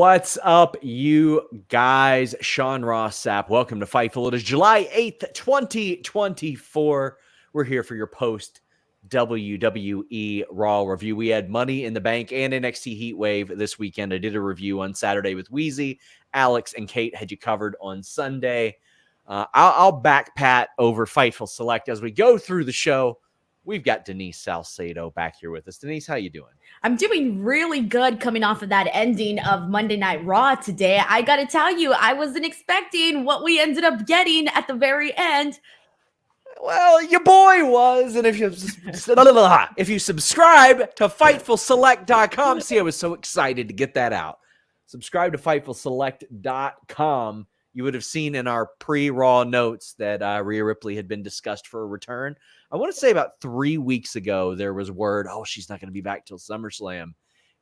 What's up, you guys? Sean Ross Sapp. Welcome to Fightful. It is July 8th, 2024. We're here for your post WWE Raw review. We had Money in the Bank and NXT Heatwave this weekend. I did a review on Saturday with Wheezy. Alex and Kate had you covered on Sunday. I'll back pat over Fightful Select as we go through the show. We've got Denise Salcedo back here with us. Denise, how you doing? I'm doing really good coming off of that ending of Monday Night Raw today. I got to tell you, I wasn't expecting what we ended up getting at the very end. Well, your boy was, and if you subscribe to FightfulSelect.com, see, I was so excited to get that out. Subscribe to FightfulSelect.com. You would have seen in our pre-Raw notes that Rhea Ripley had been discussed for a return. I want to say about 3 weeks ago, there was word, she's not going to be back till SummerSlam.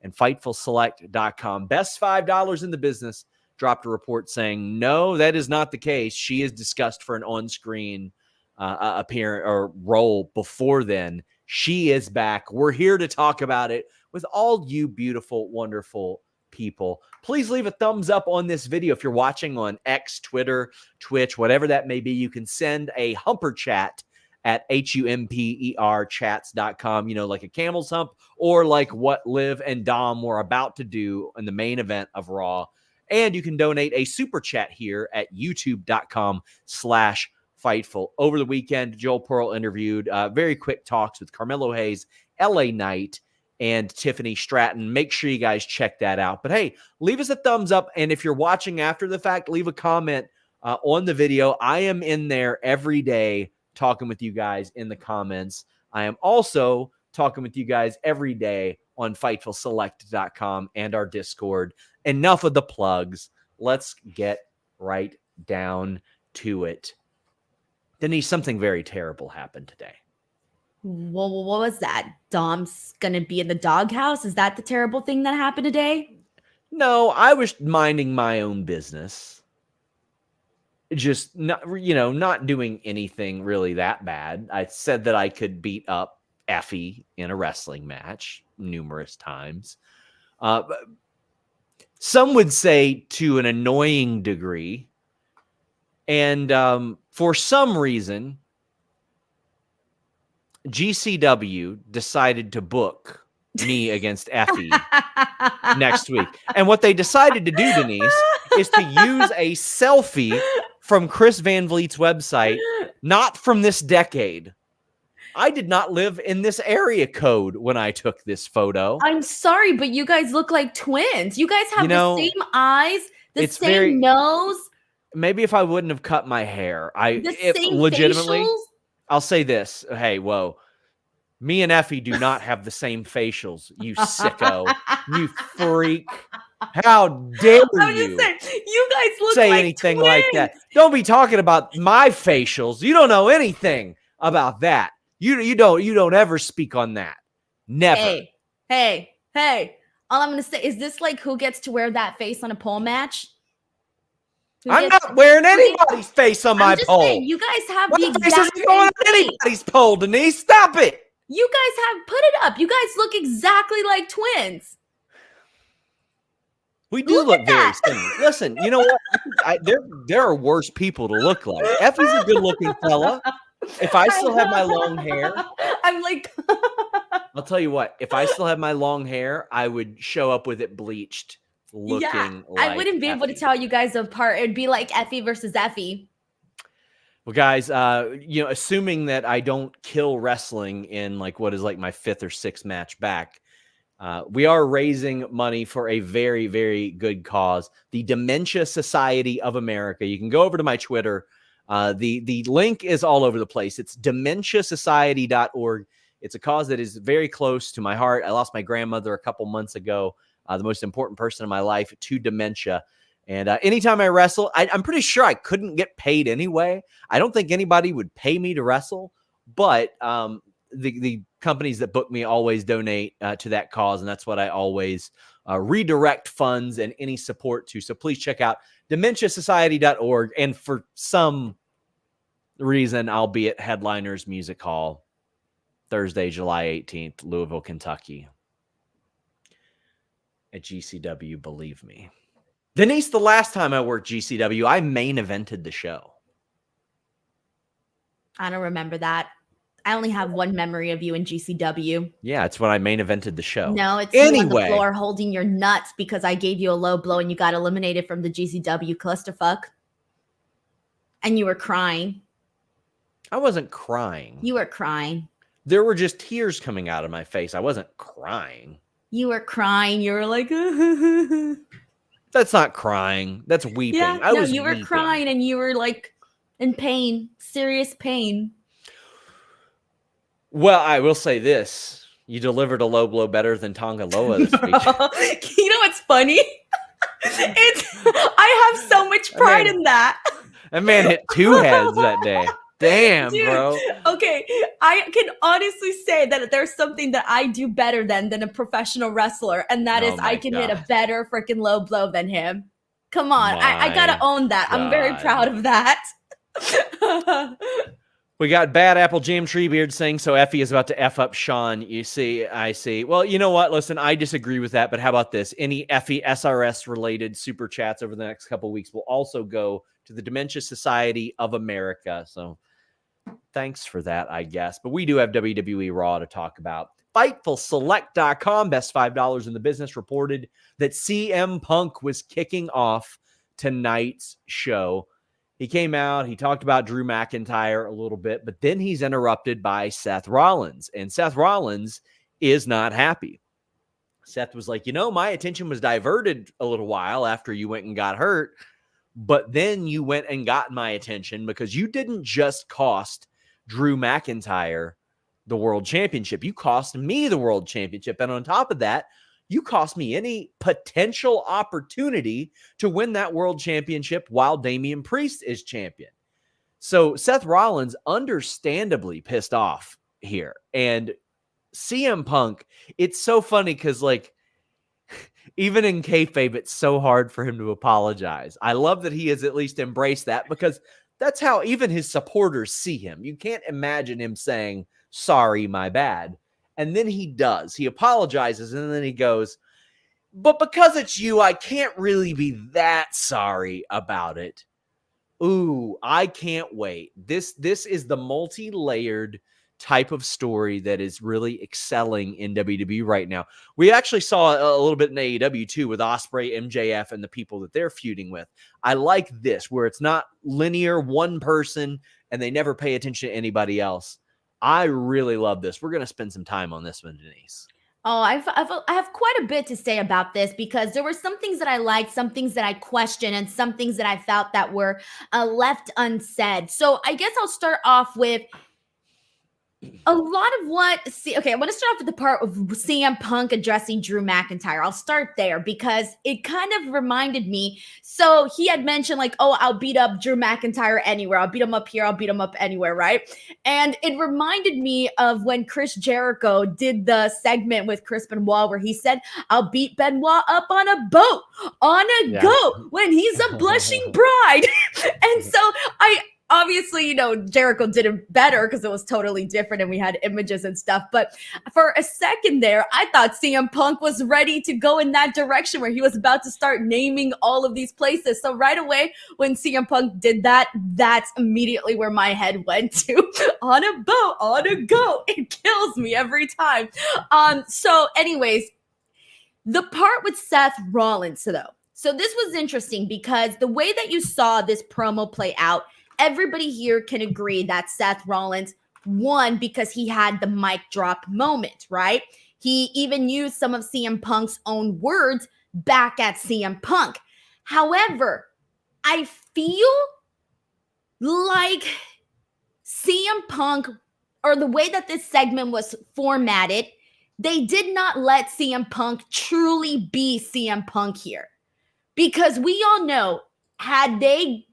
And FightfulSelect.com, best $5 in the business, dropped a report saying, no, that is not the case. She is discussed for an on-screen appearance or role before then. She is back. We're here to talk about it with all you beautiful, wonderful people. Please leave a thumbs up on this video. If you're watching on X, Twitter, Twitch, whatever that may be, you can send a humper chat at humperchats.com, like a camel's hump, or like what Liv and Dom were about to do in the main event of Raw. And you can donate a super chat here at youtube.com/Fightful. Over the weekend, Joel Pearl interviewed very quick talks with Carmelo Hayes, LA Knight, and Tiffany Stratton. Make sure you guys check that out. But hey, leave us a thumbs up. And if you're watching after the fact, leave a comment on the video. I am in there every day talking with you guys in the comments. I am also talking with you guys every day on FightfulSelect.com and our Discord. Enough of the plugs. Let's get right down to it. Denise, something very terrible happened today. Well, what was that? Dom's going to be in the doghouse? Is that the terrible thing that happened today? No, I was minding my own business. Just not doing anything really that bad. I said that I could beat up Effie in a wrestling match numerous times. Some would say to an annoying degree. And for some reason, GCW decided to book me against Effie next week. And what they decided to do, Denise, is to use a selfie from Chris Van Vliet's website, not from this decade. I did not live in this area code when I took this photo. I'm sorry, but you guys look like twins. You guys have the same eyes, the same nose. Maybe if I wouldn't have cut my hair, same legitimately, facials? I'll say this. Hey, whoa. Me and Effie do not have the same facials, you sicko. You freak. How dare you? I'm just saying, you guys look say like anything twins. like that. Don't be talking about my facials. You don't know anything about that. You don't ever speak on that. Never. Hey. All I'm going to say is this like who gets to wear that face on a pole match? I'm not wearing anybody's face on my pole. Saying, you guys have the exact face isn't going on anybody's pole, Denise. Stop it. You guys have put it up. You guys look exactly like twins. We do look very similar. Listen, you know what? There are worse people to look like. Effie's a good-looking fella. If I still have my long hair, I'm like, I'll tell you what. If I still have my long hair, I would show up with it bleached. Looking like I wouldn't be able to tell you guys apart. It'd be like Effie versus Effie. Well, guys, assuming that I don't kill wrestling in what is my 5th or 6th match back, we are raising money for a very, very good cause, the Dementia Society of America. You can go over to my Twitter. The link is all over the place. It's dementiasociety.org. It's a cause that is very close to my heart. I lost my grandmother a couple months ago. The most important person in my life, to dementia. And anytime I wrestle, I'm pretty sure I couldn't get paid anyway. I don't think anybody would pay me to wrestle, but the companies that book me always donate to that cause, and that's what I always redirect funds and any support to. So please check out dementiasociety.org. And for some reason, I'll be at Headliners Music Hall Thursday, July 18th, Louisville, Kentucky. At GCW, believe me. Denise, the last time I worked GCW, I main evented the show. I don't remember that. I only have one memory of you in GCW. Yeah, it's when I main evented the show. No, it's you on the floor holding your nuts because I gave you a low blow and you got eliminated from the GCW clusterfuck. And you were crying. I wasn't crying. You were crying. There were just tears coming out of my face. I wasn't crying. You were crying. You were like, That's not crying. That's weeping. Yeah, you were crying and you were like in pain, serious pain. Well, I will say this. You delivered a low blow better than Tonga Loa this week. You know what's funny? I have so much pride in that. That man hit 2 heads that day. Damn, dude, bro. Okay, I can honestly say that there's something that I do better than a professional wrestler, and that is I can hit a better freaking low blow than him. Come on, I gotta own that. God. I'm very proud of that. We got Bad Apple Jam Treebeard saying, so Effie is about to F up Sean. You see, I see. Well, you know what? Listen, I disagree with that, but how about this? Any Effie SRS related super chats over the next couple of weeks will also go to the Dementia Society of America. So thanks for that, I guess. But we do have WWE Raw to talk about. FightfulSelect.com, best $5 in the business, reported that CM Punk was kicking off tonight's show. He came out, he talked about Drew McIntyre a little bit, but then he's interrupted by Seth Rollins. And Seth Rollins is not happy. Seth was like, my attention was diverted a little while after you went and got hurt. But then you went and got my attention because you didn't just cost Drew McIntyre the world championship. You cost me the world championship. And on top of that, you cost me any potential opportunity to win that world championship while Damian Priest is champion. So Seth Rollins understandably pissed off here. And CM Punk, it's so funny because even in kayfabe, it's so hard for him to apologize. I love that he has at least embraced that because that's how even his supporters see him. You can't imagine him saying, sorry, my bad. And then he does. He apologizes, and then he goes, but because it's you, I can't really be that sorry about it. Ooh, I can't wait. This is the multi-layered type of story that is really excelling in WWE right now. We actually saw a little bit in AEW too with Ospreay, MJF, and the people that they're feuding with. I like this, where it's not linear, one person, and they never pay attention to anybody else. I really love this. We're going to spend some time on this one, Denise. Oh, I have quite a bit to say about this because there were some things that I liked, some things that I questioned, and some things that I felt that were left unsaid. So I guess I'll start off with a lot of what, I want to start off with the part of CM Punk addressing Drew McIntyre. I'll start there because it kind of reminded me. So he had mentioned I'll beat up Drew McIntyre anywhere. I'll beat him up here. I'll beat him up anywhere, right? And it reminded me of when Chris Jericho did the segment with Chris Benoit where he said, I'll beat Benoit up on a boat, on a goat, when he's a blushing bride. And so obviously, Jericho did it better because it was totally different and we had images and stuff. But for a second there, I thought CM Punk was ready to go in that direction where he was about to start naming all of these places. So right away, when CM Punk did that, that's immediately where my head went to. On a boat, on a goat. It kills me every time. So anyways, the part with Seth Rollins, though. So this was interesting because the way that you saw this promo play out, everybody here can agree that Seth Rollins won because he had the mic drop moment, right? He even used some of CM Punk's own words back at CM Punk. However, I feel like CM Punk, or the way that this segment was formatted, they did not let CM Punk truly be CM Punk here. Because we all know, had they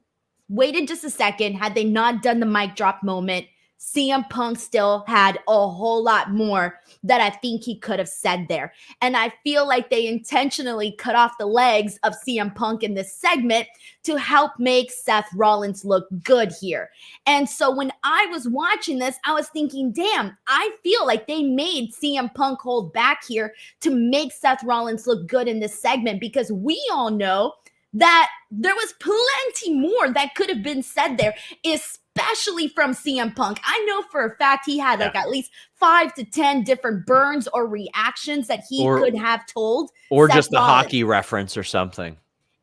waited just a second, had they not done the mic drop moment, CM Punk still had a whole lot more that I think he could have said there. And I feel like they intentionally cut off the legs of CM Punk in this segment to help make Seth Rollins look good here. And so when I was watching this, I was thinking, damn, I feel like they made CM Punk hold back here to make Seth Rollins look good in this segment because we all know that there was plenty more that could have been said there, especially from CM Punk. I know for a fact he had like at least 5 to 10 different burns or reactions that he could have told. Or Seth just a hockey reference or something.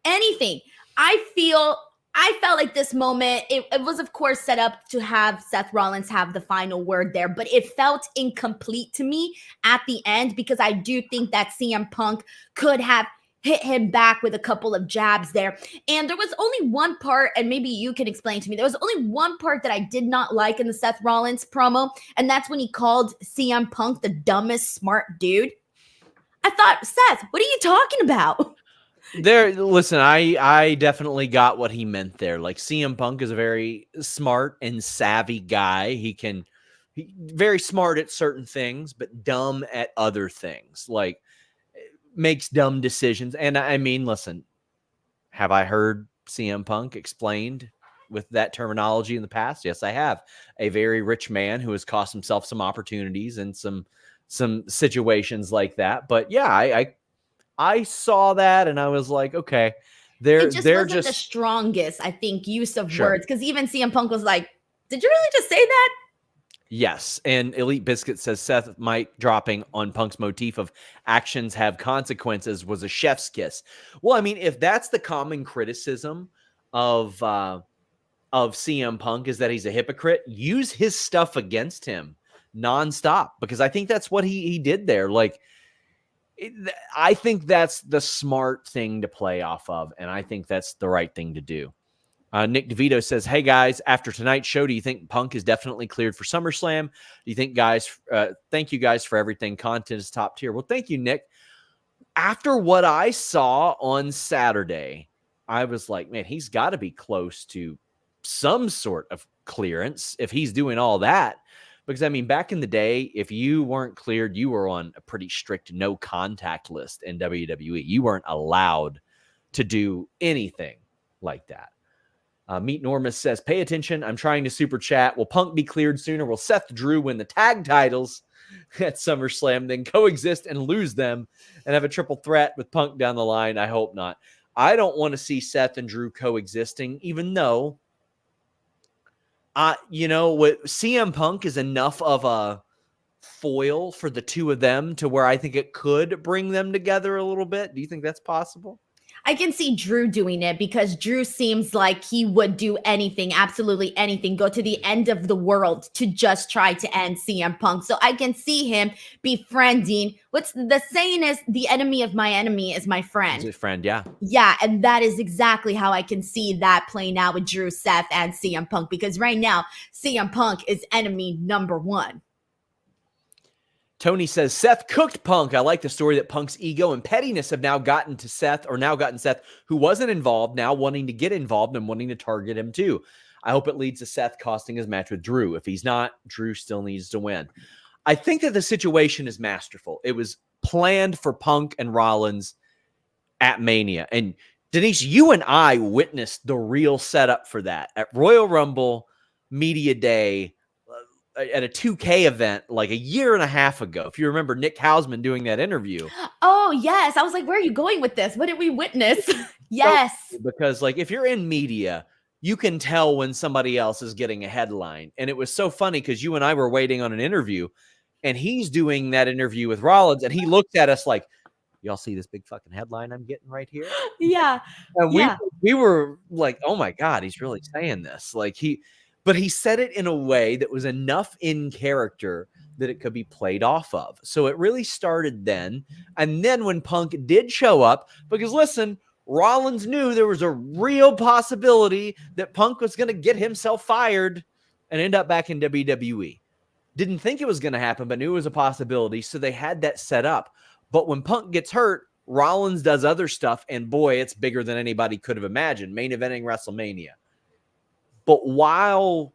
Anything. I felt like this moment, it was of course set up to have Seth Rollins have the final word there, but it felt incomplete to me at the end because I do think that CM Punk could have hit him back with a couple of jabs there. And there was only one part, and maybe you can explain to me, there was only one part that I did not like in the Seth Rollins promo, and that's when he called CM Punk the dumbest smart dude. I thought, Seth, what are you talking about? Listen, I definitely got what he meant there. Like, CM Punk is a very smart and savvy guy. He very smart at certain things, but dumb at other things. Like, makes dumb decisions. And I mean, listen, have I heard CM Punk explained with that terminology in the past? Yes, I have. A very rich man who has cost himself some opportunities and some situations like that. But yeah, I saw that and I was like, okay, they're just the strongest, I think, use of words. Because even CM Punk was like, did you really just say that? Yes, and Elite Biscuit says Seth mic dropping on Punk's motif of actions have consequences was a chef's kiss. Well, I mean, if that's the common criticism of CM Punk is that he's a hypocrite, use his stuff against him nonstop, because I think that's what he did there. Like, I think that's the smart thing to play off of, and I think that's the right thing to do. Nick DeVito says, hey, guys, after tonight's show, do you think Punk is definitely cleared for SummerSlam? Do you think, guys, thank you guys for everything. Content is top tier. Well, thank you, Nick. After what I saw on Saturday, I was like, man, he's got to be close to some sort of clearance if he's doing all that. Because, I mean, back in the day, if you weren't cleared, you were on a pretty strict no contact list in WWE. You weren't allowed to do anything like that. Meet Normus says, pay attention. I'm trying to super chat. Will Punk be cleared sooner? Will Seth Drew win the tag titles at SummerSlam, then coexist and lose them and have a triple threat with Punk down the line? I hope not. I don't want to see Seth and Drew coexisting, even though, what CM Punk is enough of a foil for the two of them to where I think it could bring them together a little bit. Do you think that's possible? I can see Drew doing it because Drew seems like he would do anything, absolutely anything, go to the end of the world to just try to end CM Punk. So I can see him befriending. What's the saying is, the enemy of my enemy is my friend. Is a friend, yeah. Yeah, and that is exactly how I can see that playing out with Drew, Seth, and CM Punk, because right now, CM Punk is enemy number one. Tony says, Seth cooked Punk. I like the story that Punk's ego and pettiness have now gotten Seth, who wasn't involved, now wanting to get involved and wanting to target him too. I hope it leads to Seth costing his match with Drew. If he's not, Drew still needs to win. I think that the situation is masterful. It was planned for Punk and Rollins at Mania. And Denise, you and I witnessed the real setup for that at Royal Rumble Media Day, at a 2K event like a year and a half ago. If you remember Nick Hausman doing that interview. Oh, yes. I was like, where are you going with this? What did we witness? Yes. So, because like if you're in media, you can tell when somebody else is getting a headline. And it was so funny because you and I were waiting on an interview and he's doing that interview with Rollins and he looked at us like, y'all see this big fucking headline I'm getting right here? Yeah. And we were like, oh my God, he's really saying this. But he said it in a way that was enough in character that it could be played off of. So it really started then. And then when Punk did show up, because listen, Rollins knew there was a real possibility that Punk was going to get himself fired and end up back in WWE. Didn't think it was going to happen, but knew it was a possibility. So they had that set up. But when Punk gets hurt, Rollins does other stuff. And boy, it's bigger than anybody could have imagined. Main eventing WrestleMania. But while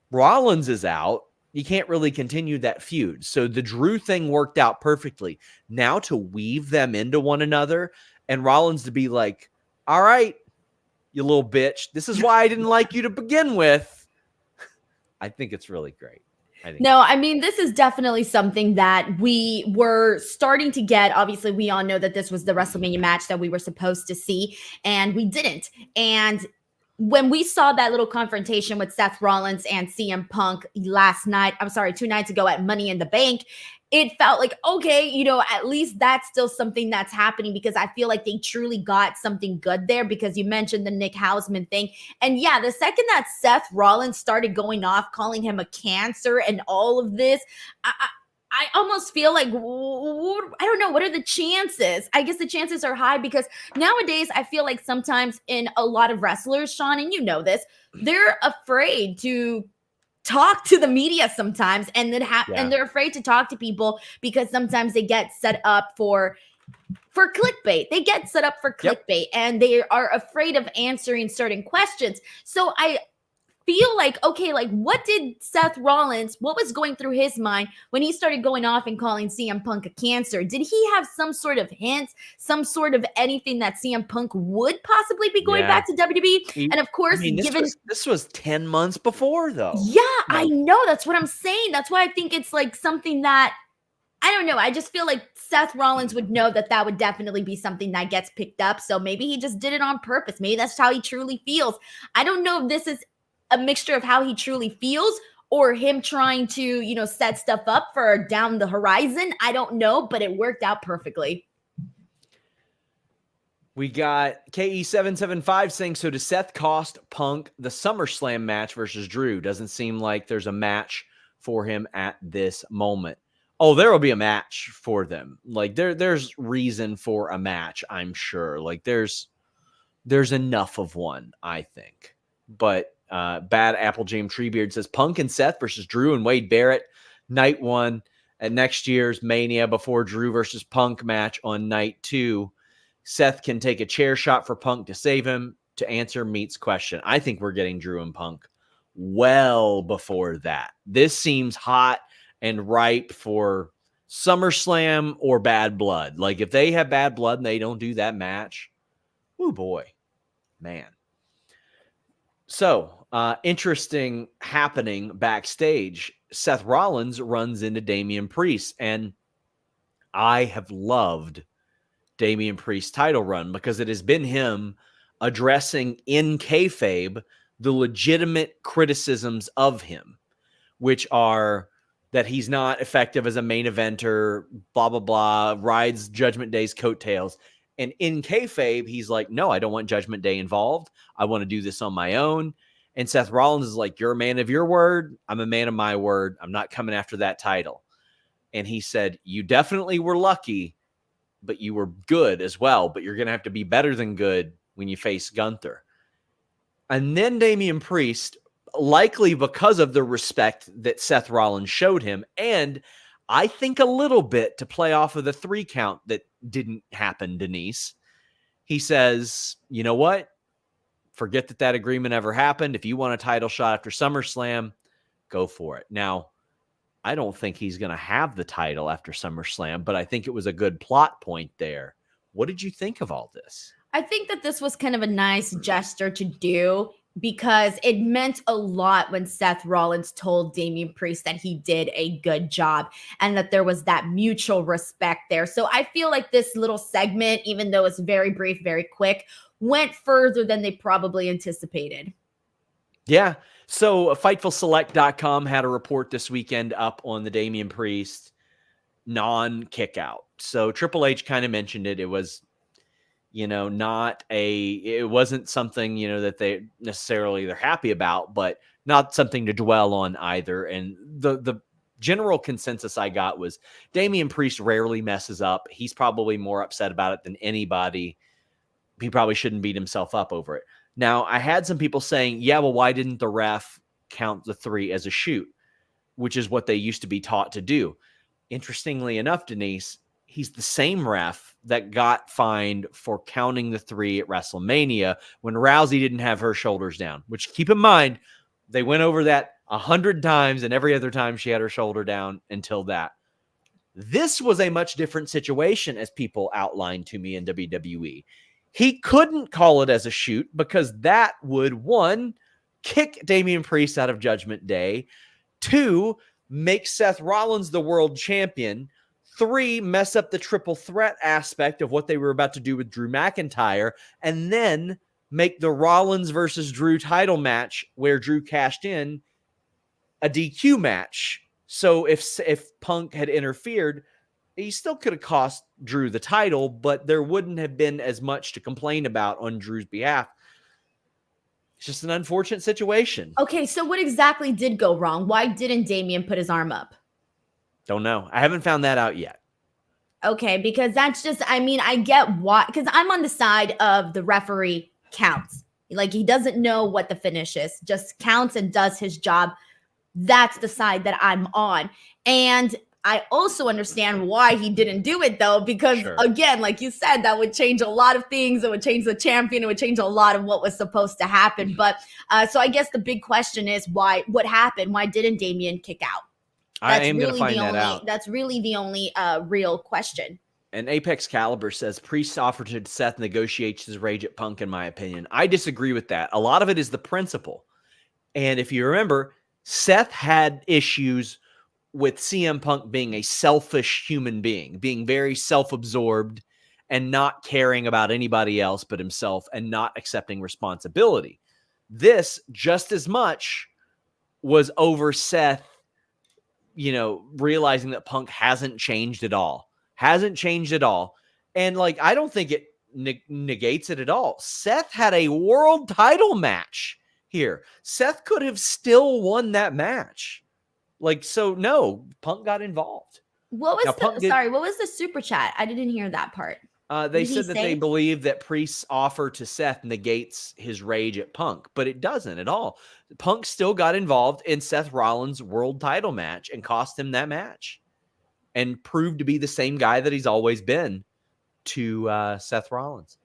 Rollins is out, you can't really continue that feud. So the Drew thing worked out perfectly. Now to weave them into one another and Rollins to be like, all right, you little bitch, this is why I didn't like you to begin with. I think it's really great. I think. No, I mean, this is definitely something that we were starting to get. Obviously, we all know that this was the WrestleMania match that we were supposed to see, and we didn't. And when we saw that little confrontation with Seth Rollins and CM Punk last night, 2 nights ago at Money in the Bank, it felt like, okay, at least that's still something that's happening, because I feel like they truly got something good there, because you mentioned the Nick Hausman thing. And yeah, the second that Seth Rollins started going off, calling him a cancer and all of this, I almost feel like, I don't know, what are the chances? I guess the chances are high, because nowadays I feel like sometimes in a lot of wrestlers, Sean, and you know this, they're afraid to talk to the media sometimes, and and they're afraid to talk to people because sometimes they get set up for clickbait. They get set up for clickbait, and they are afraid of answering certain questions. So I feel like, okay, like what was going through his mind when he started going off and calling CM Punk a cancer? Did he have some sort of hint, some sort of anything that CM Punk would possibly be going back to WWE? And of course, this was 10 months before, though. Yeah, I know. That's what I'm saying. That's why I think it's like something that, I don't know. I just feel like Seth Rollins would know that would definitely be something that gets picked up. So maybe he just did it on purpose. Maybe that's how he truly feels. I don't know if this is a mixture of how he truly feels or him trying to, set stuff up for down the horizon. I don't know, but it worked out perfectly. We got KE775 saying, so does Seth cost Punk the SummerSlam match versus Drew? Doesn't seem like there's a match for him at this moment. Oh, there will be a match for them. Like there's reason for a match, I'm sure. Like there's enough of one, I think. But Bad Apple Jam Treebeard says Punk and Seth versus Drew and Wade Barrett, night 1 at next year's Mania before Drew versus Punk match on night 2. Seth can take a chair shot for Punk to save him to answer Meat's question. I think we're getting Drew and Punk well before that. This seems hot and ripe for SummerSlam or Bad Blood. Like if they have Bad Blood and they don't do that match, oh boy, man. So, interesting happening backstage. Seth Rollins runs into Damian Priest, and I have loved Damian Priest's title run because it has been him addressing in kayfabe the legitimate criticisms of him, which are that he's not effective as a main eventer, blah, blah, blah, rides Judgment Day's coattails. And in kayfabe, he's like, no, I don't want Judgment Day involved. I want to do this on my own. And Seth Rollins is like, you're a man of your word. I'm a man of my word. I'm not coming after that title. And he said, you definitely were lucky, but you were good as well. But you're going to have to be better than good when you face Gunther. And then Damian Priest, likely because of the respect that Seth Rollins showed him, and I think a little bit to play off of the 3 count that didn't happen, Denise. He says, you know what? Forget that agreement ever happened. If you want a title shot after SummerSlam, go for it. Now, I don't think he's going to have the title after SummerSlam, but I think it was a good plot point there. What did you think of all this? I think that this was kind of a nice gesture to do, because it meant a lot when Seth Rollins told Damian Priest that he did a good job and that there was that mutual respect there. So I feel like this little segment, even though it's very brief, very quick, went further than they probably anticipated. Yeah. So FightfulSelect.com had a report this weekend up on the Damian Priest non-kick out. So Triple H kind of mentioned it. It was, it wasn't something, that they necessarily they're happy about, but not something to dwell on either. And the general consensus I got was Damian Priest rarely messes up. He's probably more upset about it than anybody. He probably shouldn't beat himself up over it. Now, I had some people saying, yeah, well, why didn't the ref count the 3 as a shoot, which is what they used to be taught to do. Interestingly enough, Denise, he's the same ref that got fined for counting the 3 at WrestleMania when Rousey didn't have her shoulders down, which, keep in mind, they went over that 100 times, and every other time she had her shoulder down until that. This was a much different situation, as people outlined to me in WWE. He couldn't call it as a shoot because that would, 1, kick Damian Priest out of Judgment Day. 2, make Seth Rollins the world champion. 3, mess up the triple threat aspect of what they were about to do with Drew McIntyre, and then make the Rollins versus Drew title match where Drew cashed in a DQ match. So if Punk had interfered, he still could have cost Drew the title, but there wouldn't have been as much to complain about on Drew's behalf. It's just an unfortunate situation. Okay, so what exactly did go wrong? Why didn't Damian put his arm up? Don't know. I haven't found that out yet. Okay, because that's just, I mean, I get why, because I'm on the side of the referee counts. Like, he doesn't know what the finish is, just counts and does his job. That's the side that I'm on. And I also understand why he didn't do it, though, because again, like you said, that would change a lot of things. It would change the champion. It would change a lot of what was supposed to happen. But so I guess the big question is what happened? Why didn't Damian kick out? I am going to find that out. That's really the only real question. And Apex Caliber says, Priest offered to Seth negotiates his rage at Punk, in my opinion. I disagree with that. A lot of it is the principle. And if you remember, Seth had issues with CM Punk being a selfish human being, being very self-absorbed and not caring about anybody else but himself and not accepting responsibility. This, just as much, was over Seth, realizing that Punk hasn't changed at all. And like, I don't think it negates it at all. Seth had a world title match here. Seth could have still won that match. Like, so no, Punk got involved. What was what was the super chat? I didn't hear that part. They said that they believe that Priest's offer to Seth negates his rage at Punk, but it doesn't at all. Punk still got involved in Seth Rollins' world title match and cost him that match and proved to be the same guy that he's always been to Seth Rollins.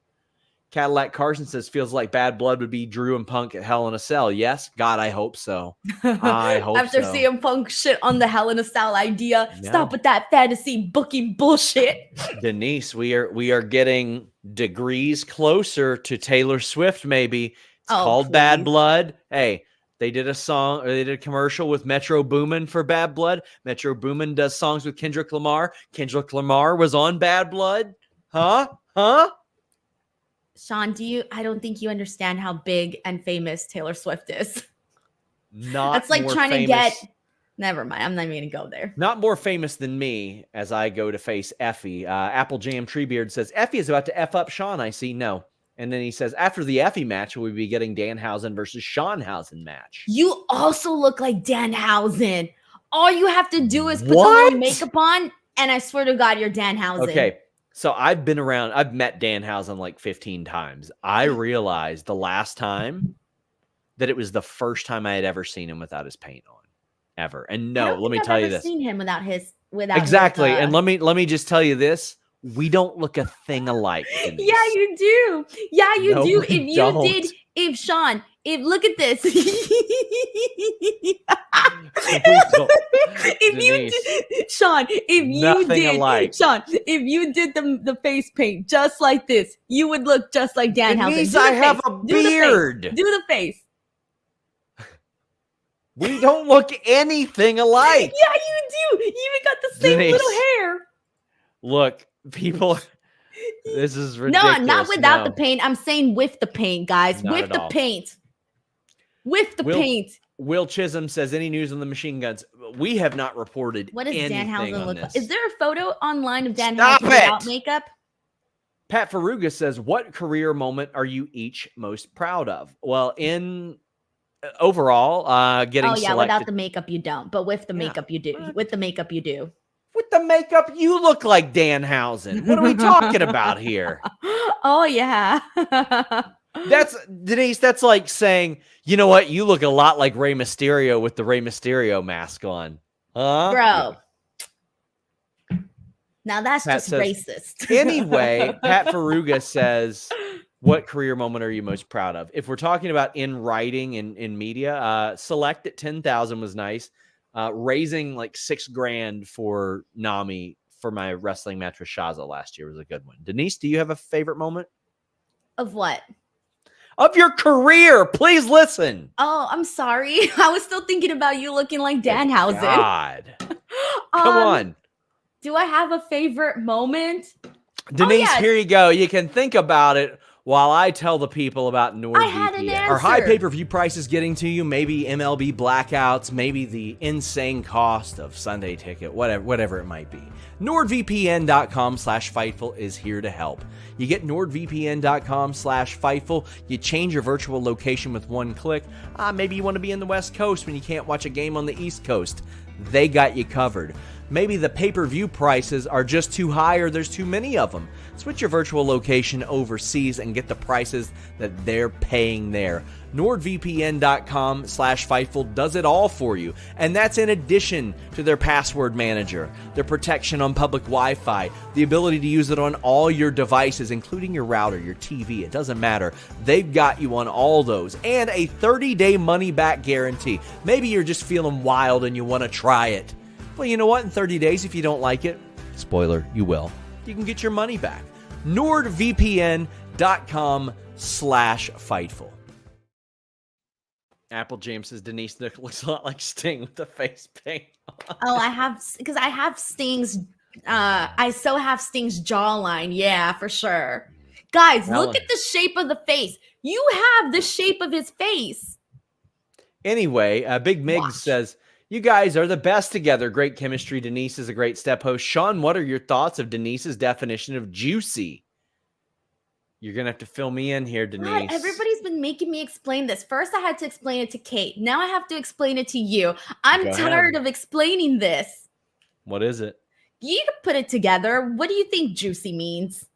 Cadillac Carson says, feels like Bad Blood would be Drew and Punk at Hell in a Cell. Yes, God, I hope so. I hope After so. CM Punk shit on the Hell in a Cell idea, stop with that fantasy booking bullshit. Denise, we are getting degrees closer to Taylor Swift. Maybe it's called Bad Blood. Hey, they did a commercial with Metro Boomin for Bad Blood. Metro Boomin does songs with Kendrick Lamar. Kendrick Lamar was on Bad Blood. Huh? Sean, I don't think you understand how big and famous Taylor Swift is. That's like trying to get, never mind. I'm not even going to go there. Not more famous than me as I go to face Effie. Apple Jam Treebeard says, Effie is about to F up Sean. I see. No. And then he says, after the Effie match, we'll be getting Danhausen versus Seanhausen match. You also look like Danhausen. All you have to do is put the little makeup on, and I swear to God, you're Danhausen. Okay. So I've met Danhausen like 15 times. I realized the last time that it was the first time I had ever seen him without his paint on, ever. And no, let me tell you this. I've never seen him without exactly. And let me just tell you this. We don't look a thing alike. Denise. Yeah, you do. Yeah, you do. If look at this. If you did the face paint just like this, you would look just like Danhausen. It means I have a beard. Do the face. We don't look anything alike. Yeah, you do. You even got the same little hair. Look, people, this is ridiculous. No, not without the paint. I'm saying with the paint, guys. With the paint. With the paint. Will Chisholm says, any news on the machine guns? We have not reported what does Danhausen look like? This. Is there a photo online of Danhausen without makeup? Pat Faruga says, what career moment are you each most proud of? Well, in overall, getting selected. Without the makeup you don't, but with the makeup you do. With the makeup you do. With the makeup, you look like Danhausen. What are we talking about here? Oh, yeah. Denise, that's like saying, you know what? You look a lot like Rey Mysterio with the Rey Mysterio mask on. Huh? Bro. Now that's just racist. Anyway, Pat Faruga says, what career moment are you most proud of? If we're talking about in writing and in media, Select at 10,000 was nice. Raising like $6,000 for Nami for my wrestling match with Shaza last year was a good one. Denise, do you have a favorite moment? Of what? of your career. Please listen. Oh, I'm sorry. I was still thinking about you looking like Danhausen. God. Come on. Do I have a favorite moment? Denise, here you go. You can think about it while I tell the people about NordVPN. I had an answer. Are high pay-per-view prices getting to you? Maybe MLB blackouts, maybe the insane cost of Sunday ticket, whatever it might be. NordVPN.com/Fightful is here to help. You get NordVPN.com/Fightful. You change your virtual location with one click. Maybe you want to be in the West Coast when you can't watch a game on the East Coast. They got you covered. Maybe the pay-per-view prices are just too high or there's too many of them. Switch your virtual location overseas and get the prices that they're paying there. NordVPN.com/Fightful does it all for you. And that's in addition to their password manager, their protection on public Wi-Fi, the ability to use it on all your devices, including your router, your TV. It doesn't matter. They've got you on all those. And a 30-day money-back guarantee. Maybe you're just feeling wild and you want to try it. Well, you know what? In 30 days, if you don't like it, spoiler, you will. You can get your money back. NordVPN.com/Fightful. Apple James says Denise looks a lot like Sting with the face paint. Oh, I have Sting's. I so have Sting's jawline. Yeah, for sure. Guys, look at the shape of the face. You have the shape of his face. Anyway, Big Mig says, you guys are the best together. Great chemistry. Denise is a great step host. Sean, what are your thoughts of Denise's definition of juicy? You're going to have to fill me in here, Denise. God, everybody's been making me explain this. First, I had to explain it to Kate. Now I have to explain it to you. I'm tired of explaining this. What is it? You can put it together. What do you think juicy means?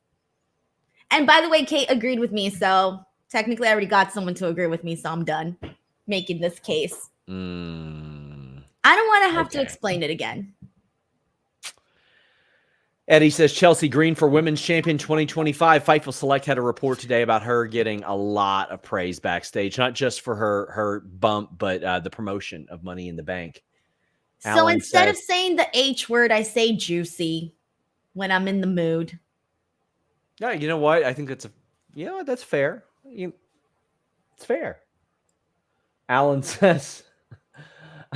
And by the way, Kate agreed with me. So technically, I already got someone to agree with me. So I'm done making this case. I don't want to have to explain it again. Eddie says Chelsea Green for Women's Champion 2025. Fightful Select had a report today about her getting a lot of praise backstage, not just for her bump, but the promotion of Money in the Bank. So instead of saying the H word, I say juicy when I'm in the mood. Yeah, you know what? I think that's that's fair. It's fair. Alan says,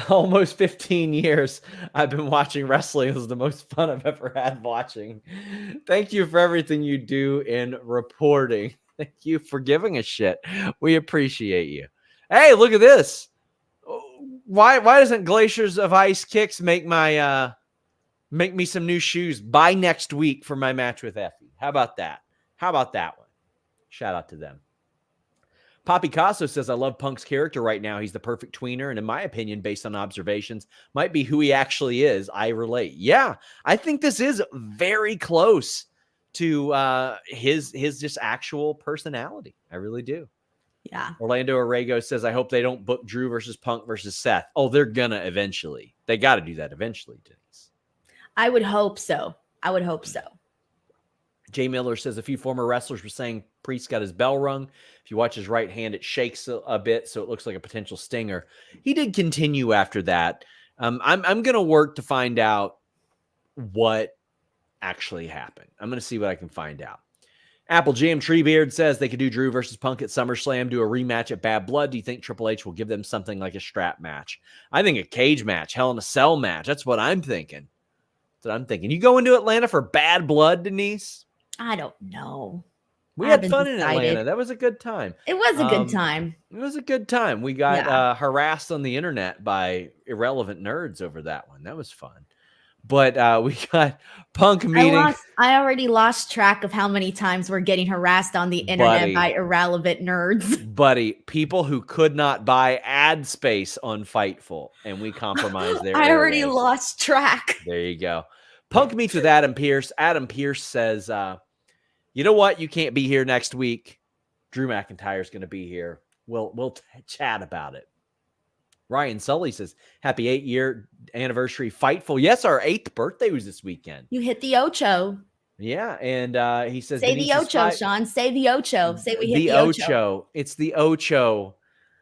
almost 15 years I've been watching wrestling. It was the most fun I've ever had watching. Thank you for everything you do in reporting. Thank you for giving a shit. We appreciate you. Hey, look at this. Why doesn't Glaciers of Ice Kicks make me some new shoes by next week for my match with Effie? How about that? How about that one? Shout out to them. Poppy Casso says, I love Punk's character right now. He's the perfect tweener, and in my opinion, based on observations, might be who he actually is. I relate. Yeah, I think this is very close to his just actual personality. I really do. Yeah. Orlando Arrego says, I hope they don't book Drew versus Punk versus Seth. Oh, they're gonna eventually. They got to do that eventually, Denise. I would hope so. Jay Miller says a few former wrestlers were saying Priest got his bell rung. If you watch his right hand, it shakes a bit, so it looks like a potential stinger. He did continue after that. I'm going to work to find out what actually happened. I'm going to see what I can find out. Apple Jam Treebeard says they could do Drew versus Punk at SummerSlam, do a rematch at Bad Blood. Do you think Triple H will give them something like a strap match? I think a cage match, Hell in a Cell match. That's what I'm thinking. You go into Atlanta for Bad Blood, Denise? I don't know. We had fun in Atlanta. That was a good time. It was a good time. It was a good time. We got harassed on the internet by irrelevant nerds over that one. That was fun. But we got Punk meeting. I already lost track of how many times we're getting harassed on the internet by irrelevant nerds. Buddy, people who could not buy ad space on Fightful, and we compromised their I already lost track. There you go. Punk meets with Adam Pearce. Adam Pearce says, you know what? You can't be here next week. Drew McIntyre's going to be here. We'll chat about it. Ryan Sully says, happy 8-year anniversary Fightful. Yes, our 8th birthday was this weekend. You hit the Ocho. Yeah, and he says, say the Ocho, Sean. Say the Ocho. Say we hit the Ocho. It's the Ocho.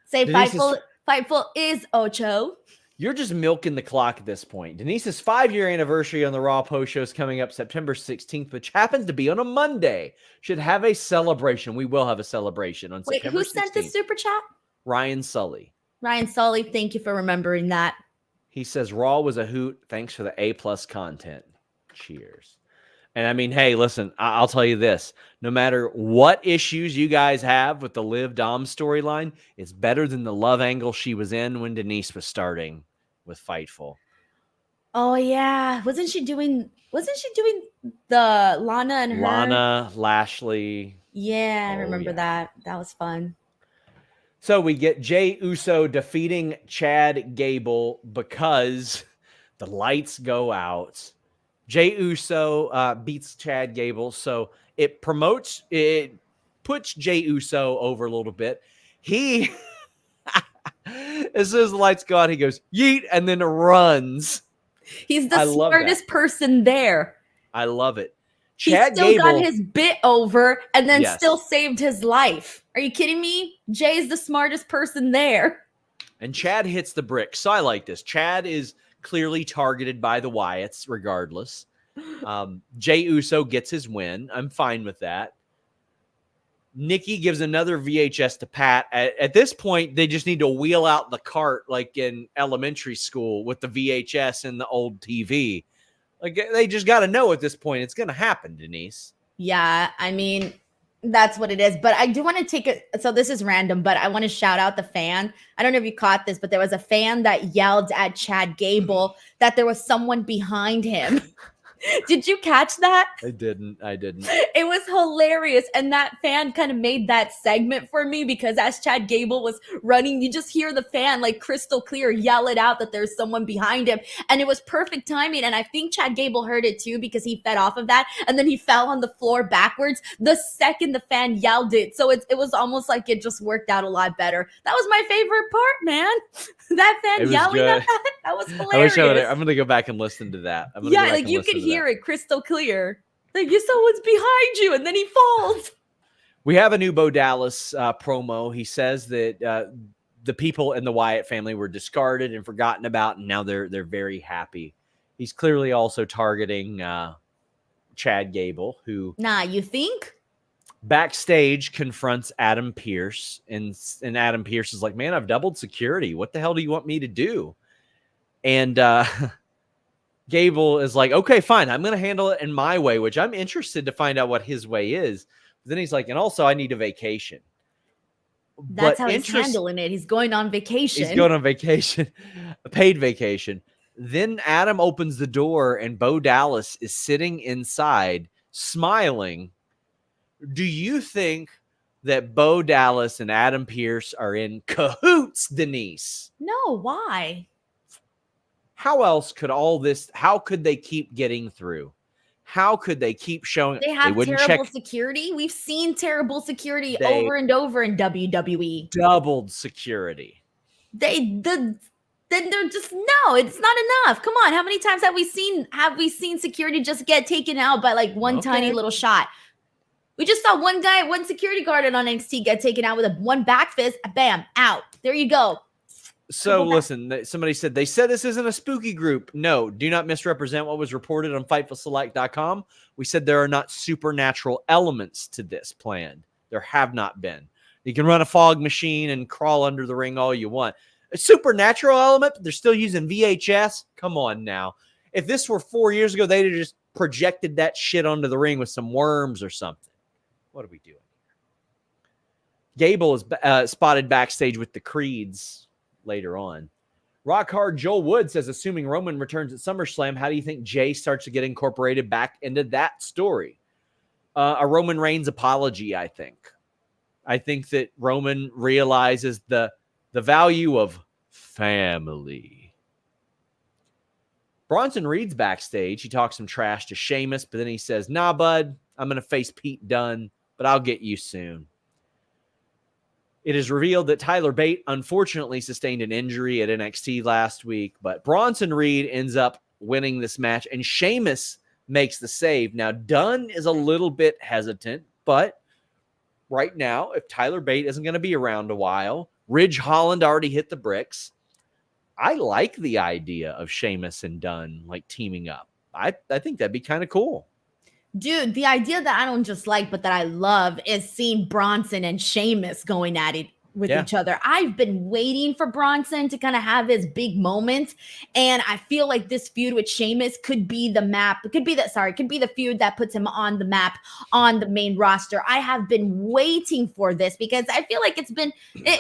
Say Fightful is Ocho. You're just milking the clock at this point. Denise's 5-year anniversary on the Raw post show is coming up September 16th, which happens to be on a Monday. Should have a celebration. We will have a celebration on September 16th. Wait, who sent the super chat? Ryan Sully. Ryan Sully, thank you for remembering that. He says, Raw was a hoot. Thanks for the A+ content. Cheers. And I mean, hey, listen, I'll tell you this. No matter what issues you guys have with the Liv Dom storyline, it's better than the love angle she was in when Denise was starting with Fightful. Oh, yeah. Wasn't she doing the Lana and her? Lana, Lashley. Yeah, I remember that. That was fun. So we get Jey Uso defeating Chad Gable because the lights go out. Jey Uso beats Chad Gable, so it puts Jey Uso over a little bit. He, as soon as the lights go out, he goes, yeet, and then runs. He's the smartest person there. I love it. Chad Gable got his bit over and then still saved his life. Are you kidding me? Jay's the smartest person there. And Chad hits the brick. So I like this. Chad is clearly targeted by the Wyatts regardless. Jey Uso gets his win. I'm fine with that. Nikki gives another VHS to Pat. At this point, they just need to wheel out the cart like in elementary school with the VHS and the old TV. Like, they just got to know at this point it's going to happen, Denise. Yeah, I mean, that's what it is. But I do want to take it. So this is random, but I want to shout out the fan. I don't know if you caught this, but there was a fan that yelled at Chad Gable that there was someone behind him. Did you catch that? I didn't. It was hilarious. And that fan kind of made that segment for me because as Chad Gable was running, you just hear the fan like crystal clear yell it out that there's someone behind him. And it was perfect timing. And I think Chad Gable heard it too because he fed off of that. And then he fell on the floor backwards the second the fan yelled it. So it was almost like it just worked out a lot better. That was my favorite part, man. That fan yelling at that was hilarious. I'm going to go back and listen to that. Yeah, like you could hear it crystal clear. Like, someone's behind you, and then he falls. We have a new Bo Dallas promo. He says that the people in the Wyatt family were discarded and forgotten about, and now they're very happy. He's clearly also targeting Chad Gable, who... Nah, you think? Backstage confronts Adam Pearce, and Adam Pearce is like, man, I've doubled security. What the hell do you want me to do? And Gable is like, okay, fine. I'm going to handle it in my way, which I'm interested to find out what his way is. But then he's like, and also I need a vacation. That's how he's handling it. He's going on vacation. He's going on vacation, a paid vacation. Then Adam opens the door and Bo Dallas is sitting inside smiling. Do you think that Bo Dallas and Adam Pearce are in cahoots, Denise? No, why? How else could how could they keep getting through? How could they keep showing? They have terrible security. We've seen terrible security over and over in WWE. Doubled security. Then they're just, no, it's not enough. Come on. How many times have we seen security just get taken out by like one tiny little shot? We just saw one security guard on NXT get taken out with one back fist. Bam, out. There you go. So listen, somebody said, they said this isn't a spooky group. No, do not misrepresent what was reported on FightfulSelect.com. We said there are not supernatural elements to this plan. There have not been. You can run a fog machine and crawl under the ring all you want. A supernatural element, they're still using VHS? Come on now. If this were 4 years ago, they'd have just projected that shit onto the ring with some worms or something. What are we doing here? Gable is spotted backstage with the Creeds later on. Rock Hard Joel Wood says, assuming Roman returns at SummerSlam, how do you think Jey starts to get incorporated back into that story? A Roman Reigns apology, I think. I think that Roman realizes the value of family. Bronson Reed's backstage. He talks some trash to Sheamus, but then he says, nah, bud, I'm going to face Pete Dunne, but I'll get you soon. It is revealed that Tyler Bate unfortunately sustained an injury at NXT last week, but Bronson Reed ends up winning this match, and Sheamus makes the save. Now, Dunn is a little bit hesitant, but right now, if Tyler Bate isn't going to be around a while, Ridge Holland already hit the bricks. I like the idea of Sheamus and Dunn like teaming up. I think that'd be kind of cool. Dude, the idea that I don't just like, but that I love is seeing Bronson and Sheamus going at it with each other. I've been waiting for Bronson to kind of have his big moment. And I feel like this feud with Sheamus could be the feud that puts him on the map on the main roster. I have been waiting for this because I feel like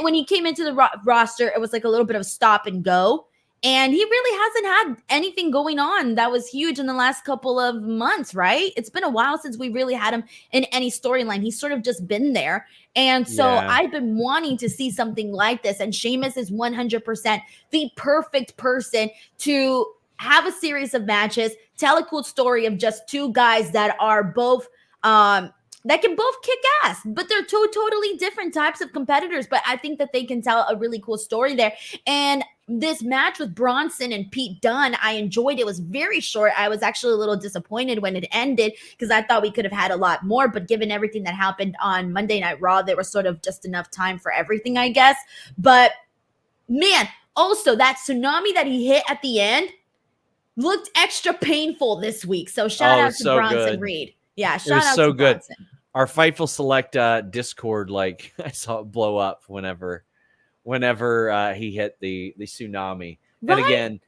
when he came into the roster, it was like a little bit of stop and go. And he really hasn't had anything going on that was huge in the last couple of months, right? It's been a while since we really had him in any storyline. He's sort of just been there. And so I've been wanting to see something like this. And Sheamus is 100% the perfect person to have a series of matches, tell a cool story of just two guys that are both that can both kick ass, but they're two totally different types of competitors. But I think that they can tell a really cool story there. And this match with Bronson and Pete Dunne, I enjoyed. It was very short. I was actually a little disappointed when it ended because I thought we could have had a lot more. But given everything that happened on Monday Night Raw, there was sort of just enough time for everything, I guess. But man, also that tsunami that he hit at the end looked extra painful this week. So shout out to Bronson Reed. Yeah, shout out to Bronson. Our Fightful Select Discord, like I saw it blow up whenever he hit the tsunami. Right? And again,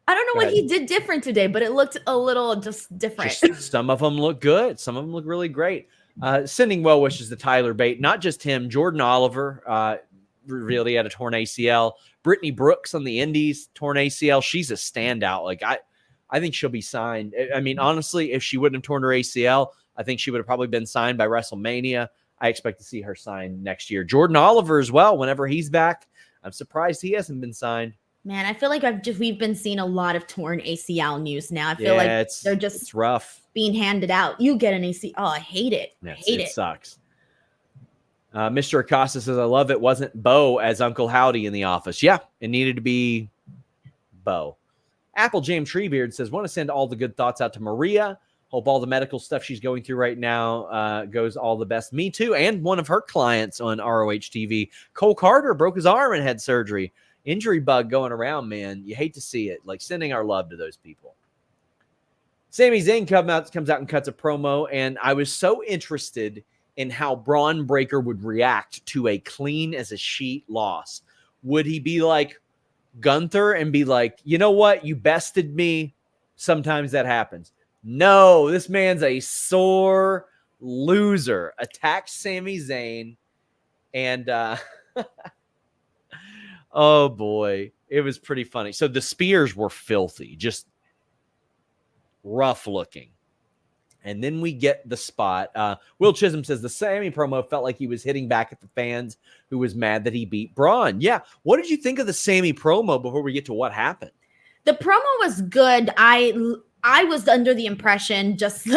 I don't know what he did different today, but it looked a little just different. Some of them look good. Some of them look really great. Sending well wishes to Tyler Bate. Not just him. Jordan Oliver really had a torn ACL. Brittany Brooks on the Indies, torn ACL. She's a standout. Like I think she'll be signed. I mean, honestly, if she wouldn't have torn her ACL, I think she would have probably been signed by WrestleMania. I expect to see her signed next year. Jordan Oliver as well, whenever he's back. I'm surprised he hasn't been signed. Man, I feel like we've been seeing a lot of torn ACL news now. I feel like they're just rough being handed out. You get an ACL. Oh, I hate it. It sucks. Mr. Acosta says, I love it wasn't Bo as Uncle Howdy in The Office. Yeah, it needed to be Bo. Apple Jam Treebeard says, want to send all the good thoughts out to Maria. Hope all the medical stuff she's going through right now goes all the best. Me too. And one of her clients on ROH TV, Cole Carter, broke his arm and had surgery. Injury bug going around, man. You hate to see it. Like, sending our love to those people. Sami Zayn comes out and cuts a promo, and I was so interested in how Braun Breaker would react to a clean as a sheet loss. Would he be like Gunther and be like, you know what? You bested me. Sometimes that happens. No, this man's a sore loser. Attacks Sami Zayn. And, oh boy, it was pretty funny. So the spears were filthy, just rough looking. And then we get the spot. Will Chisholm says the Sami promo felt like he was hitting back at the fans who was mad that he beat Braun. Yeah. What did you think of the Sami promo before we get to what happened? The promo was good. I was under the impression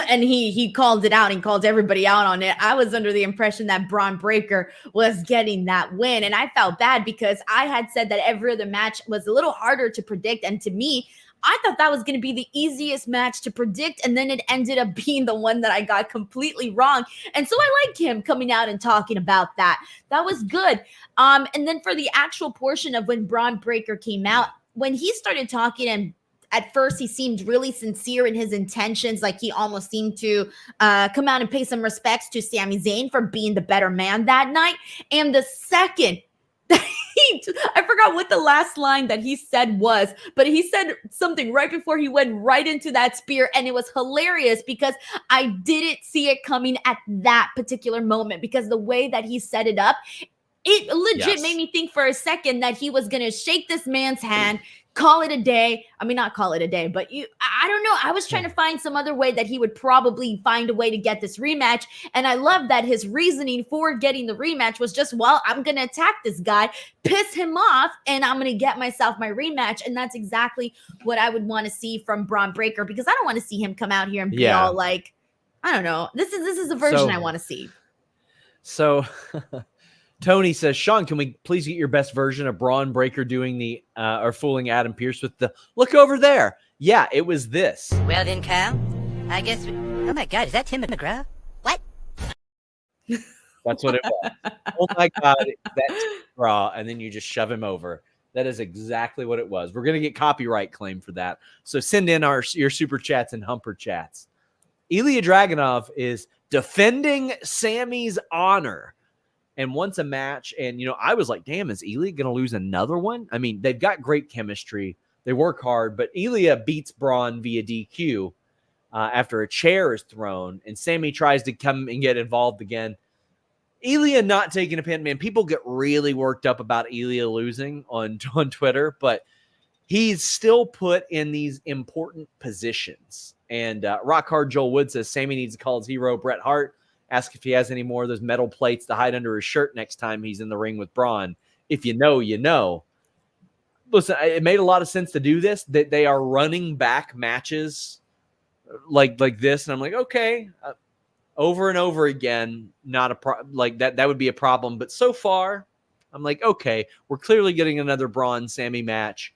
and he called it out and called everybody out on it. I was under the impression that Braun Breaker was getting that win. And I felt bad because I had said that every other match was a little harder to predict. And to me, I thought that was going to be the easiest match to predict. And then it ended up being the one that I got completely wrong. And so I like him coming out and talking about that. That was good. And then for the actual portion of when Braun Breaker came out, when he started talking, and at first he seemed really sincere in his intentions, like he almost seemed to come out and pay some respects to Sami Zayn for being the better man that night. And the second that I forgot what the last line that he said was, but he said something right before he went right into that spear. And it was hilarious because I didn't see it coming at that particular moment, because the way that he set it up, it legit made me think for a second that he was going to shake this man's hand, call it a day. I mean, not call it a day, but I don't know. I was trying to find some other way that he would probably find a way to get this rematch. And I love that his reasoning for getting the rematch was just, well, I'm going to attack this guy, piss him off, and I'm going to get myself my rematch. And that's exactly what I would want to see from Braun Breaker, because I don't want to see him come out here and be all like, I don't know. This is the version I want to see. So Tony says, Sean, can we please get your best version of Braun Breaker doing the or fooling Adam Pearce with the look over there? Yeah, it was this. Well then, Kyle, I guess oh my God, is that Tim McGraw? What? That's what it was. Oh my God, that's Raw, and then you just shove him over. That is exactly what it was. We're going to get copyright claim for that. So send in your super chats and humper chats. Ilya Dragunov is defending Sammy's honor and wants a match. And, I was like, damn, is Ilya going to lose another one? I mean, they've got great chemistry. They work hard, but Ilya beats Braun via DQ after a chair is thrown, and Sammy tries to come and get involved again. Ilya not taking a pin, man. People get really worked up about Ilya losing on Twitter, but he's still put in these important positions. And Rock Hard Joel Wood says Sammy needs to call his hero Bret Hart. Ask if he has any more of those metal plates to hide under his shirt next time he's in the ring with Braun. If you know, you know. Listen, it made a lot of sense to do this. That they are running back matches like this, and I'm like, okay, over and over again, not a like that. That would be a problem. But so far, I'm like, okay, we're clearly getting another Braun Sammy match.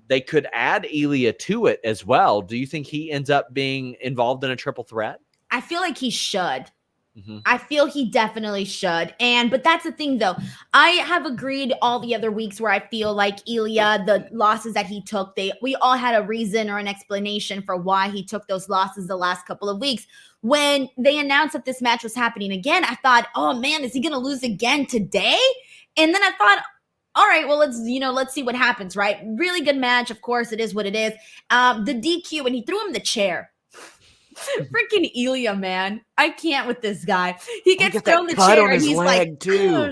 They could add Ilya to it as well. Do you think he ends up being involved in a triple threat? I feel like he should. I feel he definitely should. But that's the thing, though. I have agreed all the other weeks where I feel like Ilya, the losses that he took, we all had a reason or an explanation for why he took those losses the last couple of weeks. When they announced that this match was happening again, I thought, oh man, is he going to lose again today? And then I thought, all right, well, let's see what happens, right? Really good match. Of course, it is what it is. The DQ, when he threw him the chair. Freaking Ilya, man. I can't with this guy. He gets thrown the chair and he's like, too.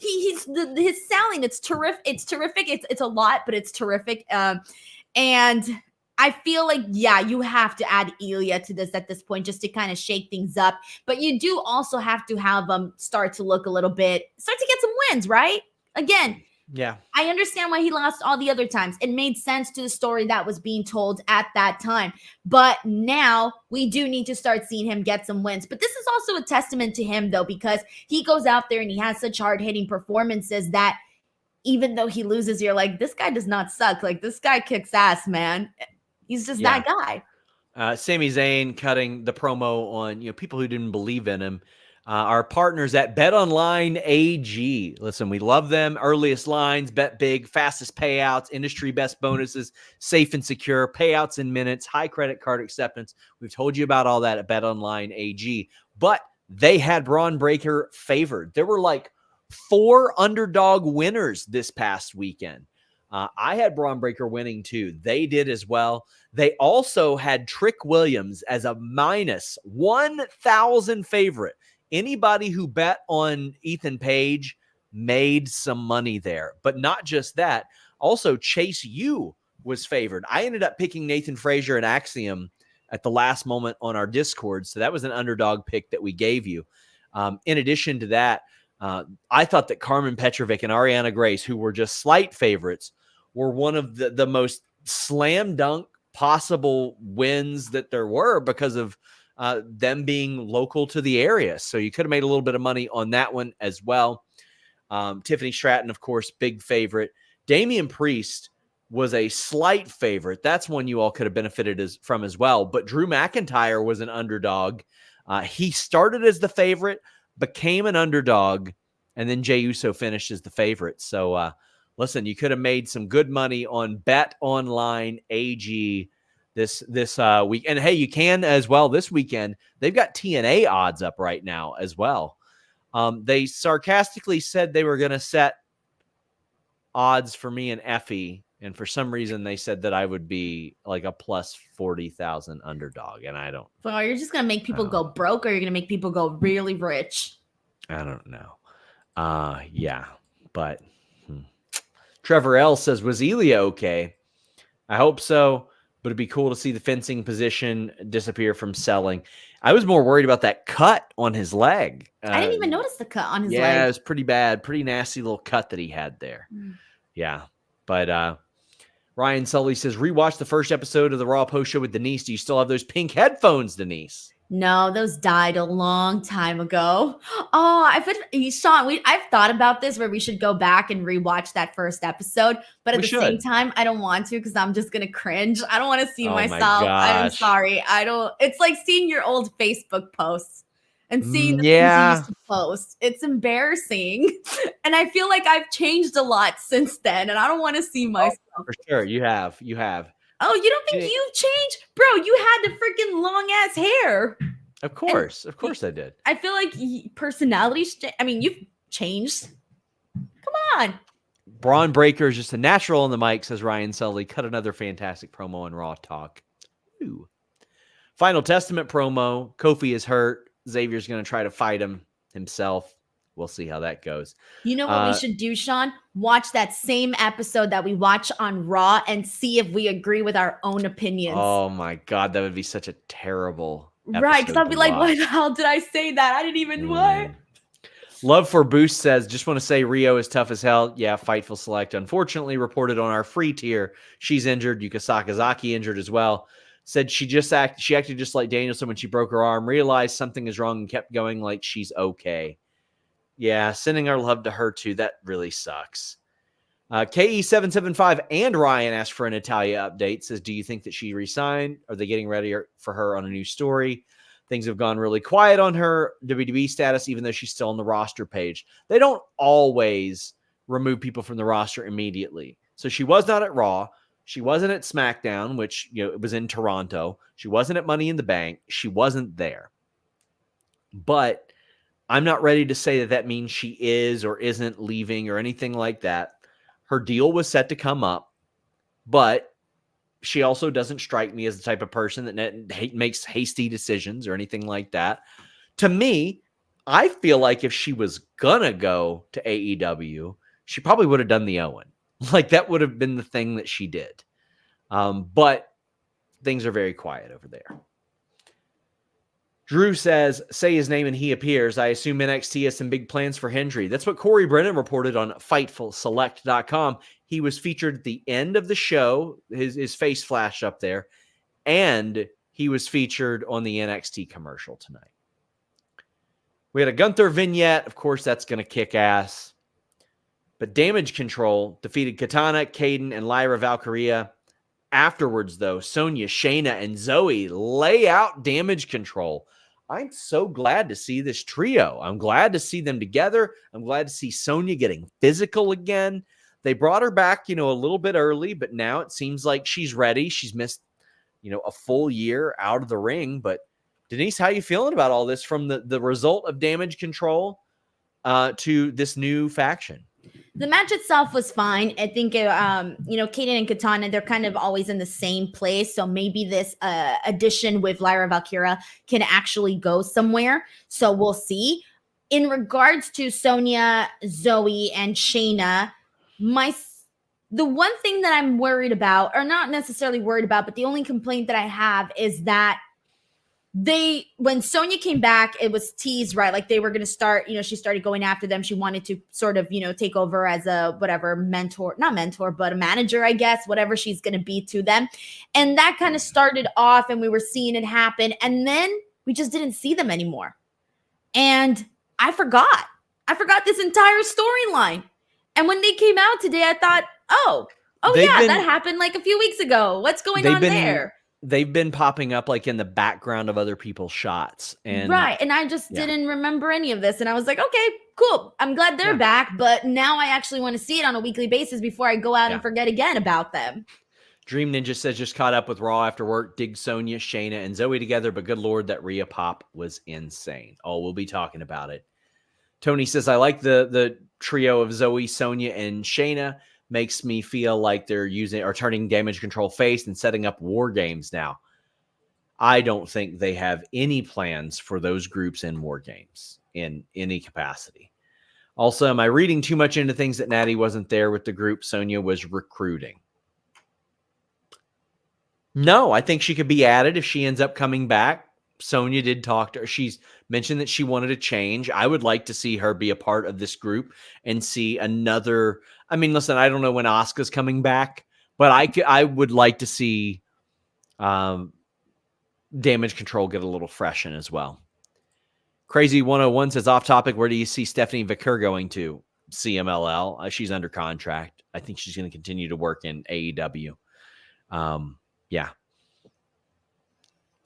He's his selling. It's terrific. It's terrific. It's a lot, but it's terrific. And I feel like, yeah, you have to add Ilya to this at this point just to kind of shake things up. But you do also have to have them start to look a little bit, start to get some wins, right? Again, yeah, I understand why he lost all the other times. It made sense to the story that was being told at that time. But now we do need to start seeing him get some wins. But this is also a testament to him, though, because he goes out there and he has such hard-hitting performances that even though he loses, you're like, this guy does not suck. Like, this guy kicks ass, man. He's just that guy. Sami Zayn cutting the promo on people who didn't believe in him. Our partners at BetOnline AG. Listen, we love them. Earliest lines, bet big, fastest payouts, industry best bonuses, safe and secure, payouts in minutes, high credit card acceptance. We've told you about all that at BetOnline AG. But they had Braun Breaker favored. There were like 4 underdog winners this past weekend. I had Braun Breaker winning too. They did as well. They also had Trick Williams as a minus 1,000 favorite. Anybody who bet on Ethan Page made some money there. But not just that. Also, Chase U was favored. I ended up picking Nathan Frazier and Axiom at the last moment on our Discord. So that was an underdog pick that we gave you. In addition to that, I thought that Carmen Petrovic and Ariana Grace, who were just slight favorites, were one of the most slam dunk possible wins that there were because of them being local to the area. So you could have made a little bit of money on that one as well. Tiffany Stratton, of course, big favorite. Damian Priest was a slight favorite. That's one you all could have benefited from as well. But Drew McIntyre was an underdog. He started as the favorite, became an underdog, and then Jey Uso finished as the favorite. So listen, you could have made some good money on BetOnline AG this week. And hey, you can as well this weekend. They've got TNA odds up right now as well. They sarcastically said they were going to set odds for me and Effie, and for some reason they said that I would be like a plus 40,000 underdog, and I don't. Well, you're just going to make people go broke, or you're going to make people go really rich? I don't know. Yeah, but Trevor L says, was Ilya okay? I hope so. But it'd be cool to see the fencing position disappear from selling. I was more worried about that cut on his leg. I didn't even notice the cut on his leg. Yeah, it was pretty bad. Pretty nasty little cut that he had there. Yeah. But Ryan Sully says, rewatch the first episode of the Raw Post Show with Denise. Do you still have those pink headphones, Denise? No, those died a long time ago. Oh, I've thought about this where we should go back and rewatch that first episode, but at the same time, I don't want to because I'm just gonna cringe. I don't want to see myself. I'm sorry. It's like seeing your old Facebook posts. and seeing the things he Yeah, used to post. It's embarrassing. And I feel like I've changed a lot since then, and I don't want to see myself. for sure. You have. Oh, you don't think you've changed? Bro, you had the freaking long ass hair. Of course I did. I feel like personalities, I mean, you've changed. Come on. Braun Breaker is just a natural on the mic, says Ryan Sully. Cut another fantastic promo on Raw Talk. Ooh. Final Testament promo. Kofi is hurt. Xavier's going to try to fight him himself. We'll see how that goes. You know what we should do, Sean? Watch that same episode that we watch on Raw and see if we agree with our own opinions. Oh my God, that would be such a terrible episode. Right, because I'll be like, why the hell did I say that? I didn't even what? Love for Boost says, just want to say Rio is tough as hell. Yeah, Fightful Select. Unfortunately, reported on our free tier. She's injured. Yuka Sakazaki injured as well. Said she acted just like Danielson when she broke her arm, realized something is wrong and kept going like she's okay. Yeah, sending our love to her too. That really sucks. KE775 and Ryan asked for an Natalia update. Says, do you think that she resigned? Are they getting ready for her on a new story? Things have gone really quiet on her WWE status, even though she's still on the roster page. They don't always remove people from the roster immediately. So she was not at Raw. She wasn't at SmackDown, which it was in Toronto. She wasn't at Money in the Bank. She wasn't there. But I'm not ready to say that means she is or isn't leaving or anything like that. Her deal was set to come up, but she also doesn't strike me as the type of person that makes hasty decisions or anything like that. To me, I feel like if she was gonna go to AEW, she probably would have done the Owen. Like that would have been the thing that she did. But things are very quiet over there. Drew says, say his name and he appears. I assume NXT has some big plans for Hendry. That's what Corey Brennan reported on FightfulSelect.com. He was featured at the end of the show. His face flashed up there. And he was featured on the NXT commercial tonight. We had a Gunther vignette. Of course, that's going to kick ass. But Damage Control defeated Katana, Kayden, and Lyra Valkyria. Afterwards, though, Sonya, Shayna, and Zoe lay out Damage Control. I'm so glad to see this trio. I'm glad to see them together. I'm glad to see Sonya getting physical again. They brought her back, a little bit early, but now it seems like she's ready. She's missed, a full year out of the ring. But Denise, how are you feeling about all this from the result of Damage Control to this new faction? The match itself was fine. I think, Kayden and Katana, they're kind of always in the same place. So maybe this addition with Lyra Valkyria can actually go somewhere. So we'll see. In regards to Sonya, Zoe, and Shayna, the one thing that I'm worried about, or not necessarily worried about, but the only complaint that I have is that when Sonya came back, it was teased, right? Like they were going to start, she started going after them. She wanted to sort of, take over as a not mentor, but a manager, I guess, whatever she's going to be to them. And that kind of started off and we were seeing it happen. And then we just didn't see them anymore. And I forgot this entire storyline. And when they came out today, I thought, that happened like a few weeks ago. What's going on there? They've been popping up like in the background of other people's shots. And I just didn't remember any of this. And I was like, okay, cool. I'm glad they're back. But now I actually want to see it on a weekly basis before I go out and forget again about them. Dream Ninja says just caught up with Raw after work. Dig Sonya, Shayna, and Zoe together. But good Lord, that Rhea pop was insane. Oh, we'll be talking about it. Tony says, I like the trio of Zoe, Sonya, and Shayna. Makes me feel like they're turning Damage Control face and setting up war games now. I don't think they have any plans for those groups in war games in any capacity. Also, am I reading too much into things that Natty wasn't there with the group Sonya was recruiting? No, I think she could be added if she ends up coming back. Sonya did talk to her. She's mentioned that she wanted to change. I would like to see her be a part of this group and see another. I mean, listen, I don't know when Asuka's coming back, but I would like to see Damage Control get a little freshen as well. Crazy 101 says, off topic, where do you see Stephanie Vicker going to? CMLL. She's under contract. I think she's going to continue to work in AEW. Yeah.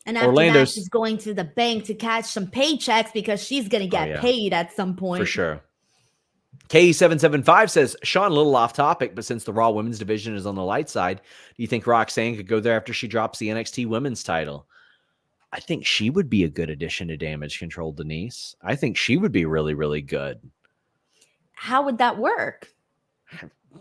And after that, she's going to the bank to catch some paychecks because she's going to get paid at some point. For sure. K775 says, Sean, a little off topic, but since the Raw women's division is on the light side, do you think Roxanne could go there after she drops the NXT women's title? I think she would be a good addition to Damage Control, Denise. I think she would be really, really good. How would that work?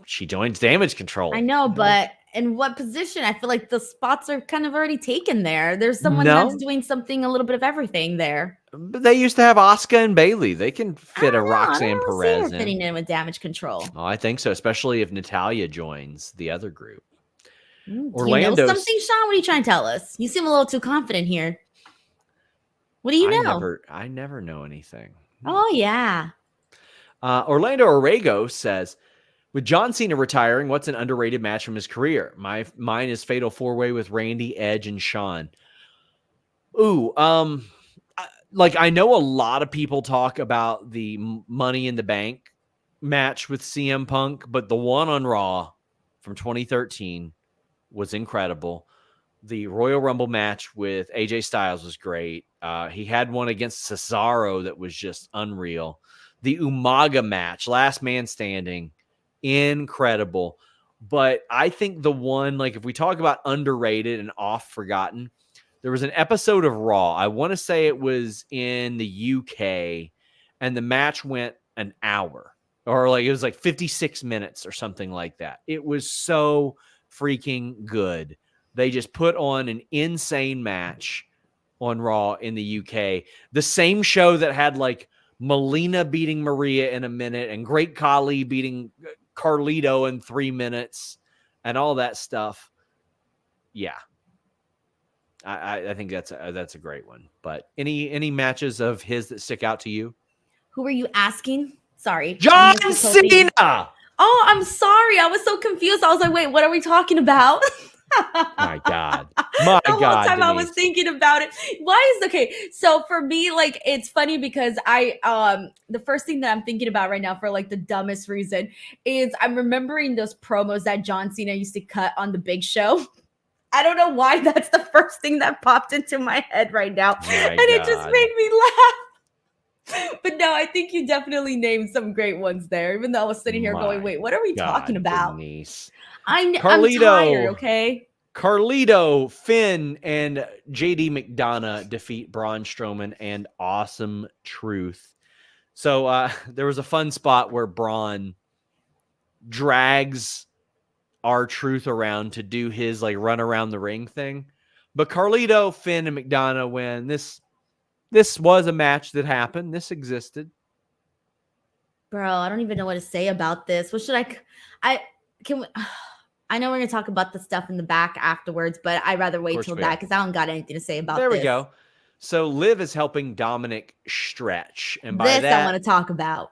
She joins Damage Control. I know, but in what position? I feel like the spots are kind of already taken there. There's someone that's doing something, a little bit of everything there. But they used to have Asuka and Bayley. They can fit a Roxanne Perez in. Fitting in with Damage Control. Oh, I think so, especially if Natalya joins the other group. Orlando's... You know something, Sean? What are you trying to tell us? You seem a little too confident here. What do you know? I never know anything. Oh, yeah. Orlando Orrego says, with John Cena retiring, what's an underrated match from his career? Mine is Fatal 4-Way with Randy, Edge, and Shawn. Ooh, I know a lot of people talk about the Money in the Bank match with CM Punk, but the one on Raw from 2013 was incredible. The Royal Rumble match with AJ Styles was great. He had one against Cesaro that was just unreal. The Umaga match, Last Man Standing, incredible. But I think the one, if we talk about underrated and oft forgotten, there was an episode of Raw. I want to say it was in the UK, and the match went an hour, or it was 56 minutes or something like that. It was so freaking good. They just put on an insane match on Raw in the UK. The same show that had Melina beating Maria in a minute and Great Khali beating Carlito in 3 minutes and all that stuff. Yeah. I think that's a great one. But any matches of his that stick out to you? Who were you asking? Sorry. John Cena! Oh, I'm sorry. I was so confused. I was like, wait, what are we talking about? My God. The whole time Denise. I was thinking about it. Why is okay? So for me, it's funny because the first thing that I'm thinking about right now for the dumbest reason is I'm remembering those promos that John Cena used to cut on the Big Show. I don't know why that's the first thing that popped into my head right now. It just made me laugh. But no, I think you definitely named some great ones there, even though I was sitting here going, wait, what are we talking about? Denise. I'm tired, okay? Carlito, Finn, and JD McDonagh defeat Braun Strowman and Awesome Truth. So there was a fun spot where Braun drags R-Truth around to do his run around the ring thing. But Carlito, Finn, and McDonagh win. This was a match that happened. This existed. Bro, I don't even know what to say about this. What should I know we're going to talk about the stuff in the back afterwards, but I'd rather wait till that because I don't got anything to say about this. There we go. So Liv is helping Dominik stretch. And by this I want to talk about.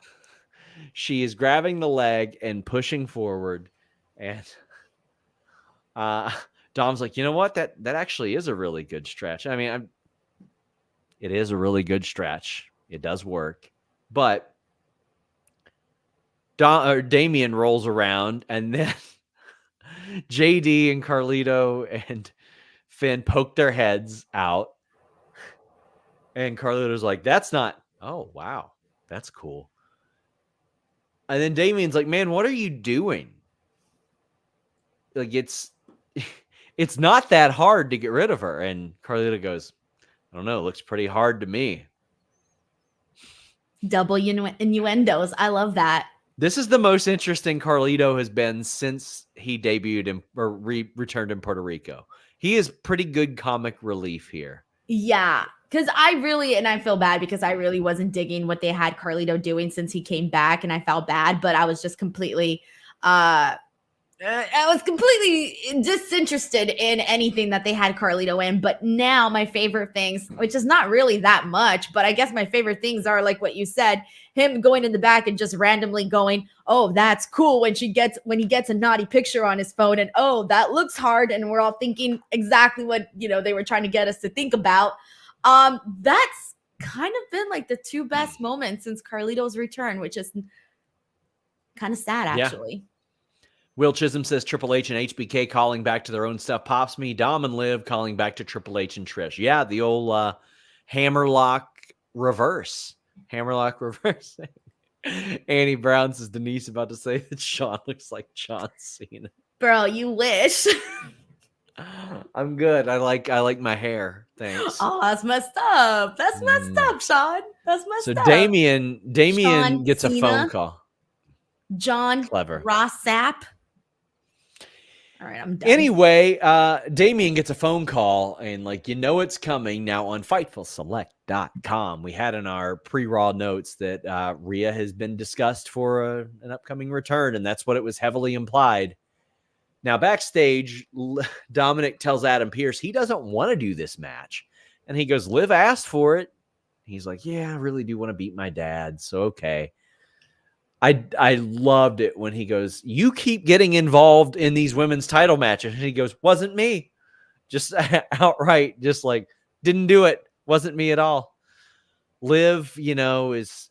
She is grabbing the leg and pushing forward. And Dom's like, you know what? That actually is a really good stretch. I mean, it is a really good stretch. It does work. But Damian rolls around, and then JD and Carlito and Finn poke their heads out. And Carlito's like, that's not, oh, wow, that's cool. And then Damian's like, man, what are you doing? It's not that hard to get rid of her. And Carlito goes, I don't know, it looks pretty hard to me. Double innuendos. I love that. This is the most interesting Carlito has been since he debuted or returned in Puerto Rico. He is pretty good comic relief here. Yeah, because I feel bad because I really wasn't digging what they had Carlito doing since he came back, and I felt bad, but I was just completely disinterested in anything that they had Carlito in. But now my favorite things, which is not really that much, but I guess my favorite things are like what you said, him going in the back and just randomly going, oh, that's cool, when he gets a naughty picture on his phone, and oh, that looks hard, and we're all thinking exactly what they were trying to get us to think about. That's kind of been the two best moments since Carlito's return, which is kind of sad, actually. Yeah. Will Chisholm says Triple H and HBK calling back to their own stuff pops me. Dom and Liv calling back to Triple H and Trish. Yeah, the old hammerlock reverse. Hammerlock reverse. Annie Brown says Denise about to say that Sean looks like John Cena. Bro, you wish. I'm good. I like my hair. Thanks. Oh, that's messed up. That's messed up, Sean. That's messed up. So Damian Sean gets a Cena. phone call. John Clever. Ross Sapp. All right, I'm done. Anyway, Damian gets a phone call, and it's coming now on FightfulSelect.com. We had in our pre-Raw notes that Rhea has been discussed for an upcoming return, and that's what it was heavily implied. Now, backstage, Dominik tells Adam Pearce he doesn't want to do this match, and he goes, Liv asked for it. He's like, yeah, I really do want to beat my dad, so okay. I loved it when he goes, you keep getting involved in these women's title matches. And he goes, wasn't me. Just outright, just didn't do it. Wasn't me at all. Liv, is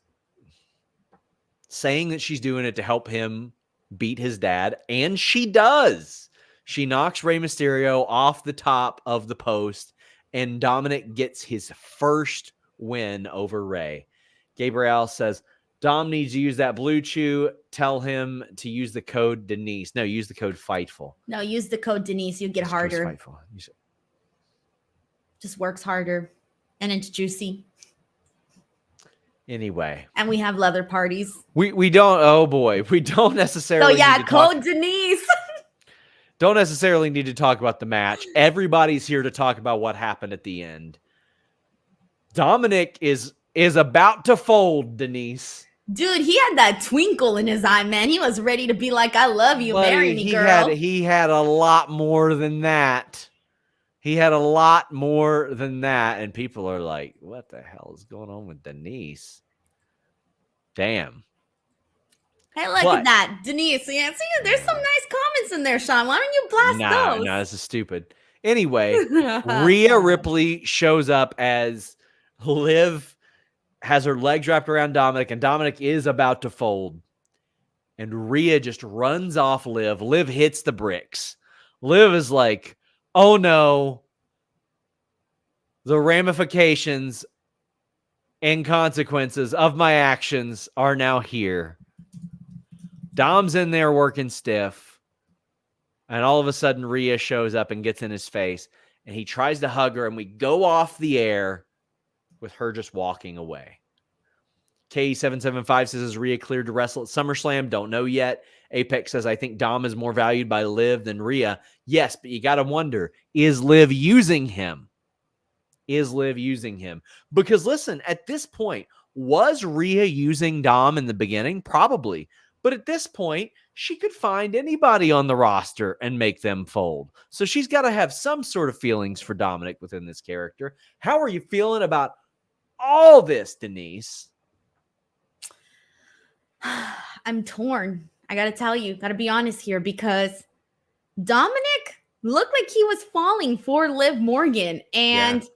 saying that she's doing it to help him beat his dad. And she does. She knocks Rey Mysterio off the top of the post. And Dominik gets his first win over Rey. Gabriel says, Dom needs to use that blue chew. Tell him to use the code Denise. No, use the code Fightful. No, use the code Denise. You get harder. Fightful. Just works harder. And it's juicy. Anyway. And we have leather parties. We don't, oh boy. We don't necessarily code Denise. Don't necessarily need to talk about the match. Everybody's here to talk about what happened at the end. Dominik is about to fold, Denise. Dude, he had that twinkle in his eye, man. He was ready to be like, I love you, marry me, girl. He had a lot more than that. And people are like, what the hell is going on with Denise? Damn. Hey, look at that. Denise. Yeah, see, there's some nice comments in there, Sean. Why don't you blast those? No, this is stupid. Anyway, Rhea Ripley shows up as Liv has her legs wrapped around Dominik, and Dominik is about to fold. And Rhea just runs off Liv. Liv hits the bricks. Liv is like, oh no. The ramifications and consequences of my actions are now here. Dom's in there working stiff. And all of a sudden, Rhea shows up and gets in his face. And he tries to hug her, and we go off the air with her just walking away. K775 says, is Rhea cleared to wrestle at SummerSlam? Don't know yet. Apex says, I think Dom is more valued by Liv than Rhea. Yes, but you got to wonder, is Liv using him? Because listen, at this point, was Rhea using Dom in the beginning? Probably. But at this point, she could find anybody on the roster and make them fold. So she's got to have some sort of feelings for Dominik within this character. How are you feeling about all this, Denise? I'm torn. I got to tell you, got to be honest here, because Dominik looked like he was falling for Liv Morgan. And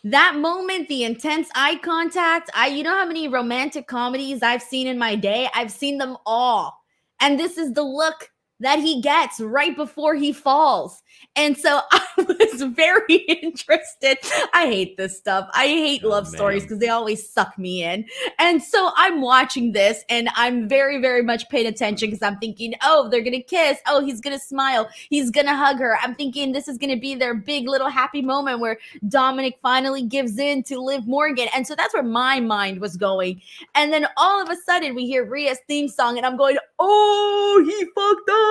that moment, the intense eye contact, you know how many romantic comedies I've seen in my day? I've seen them all. And this is the look that he gets right before he falls. And so I was very interested. I hate this stuff. I hate love stories because they always suck me in. And so I'm watching this and I'm very, very much paying attention because I'm thinking, oh, they're going to kiss. Oh, he's going to smile. He's going to hug her. I'm thinking this is going to be their big little happy moment where Dominik finally gives in to Liv Morgan. And so that's where my mind was going. And then all of a sudden we hear Rhea's theme song and I'm going, oh, he fucked up.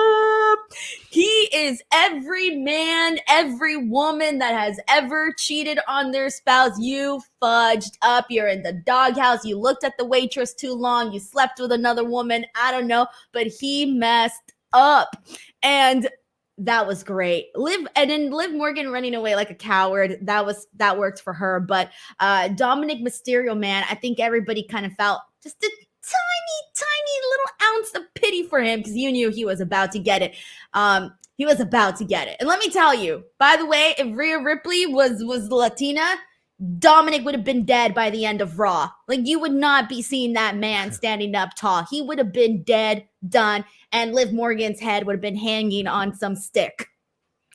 He is every man, every woman that has ever cheated on their spouse. You fudged up. You're in the doghouse. You looked at the waitress too long. You slept with another woman. I don't know, but he messed up. And that was great. Liv Morgan running away like a coward. That worked for her. But Dominik Mysterio, man, I think everybody kind of felt just a tiny little ounce of pity for him because you knew he was about to get it. He was about to get it. And let me tell you, by the way, if Rhea Ripley was Latina, Dominik would have been dead by the end of Raw. Like, you would not be seeing that man standing up tall. He would have been dead, done, and Liv Morgan's head would have been hanging on some stick.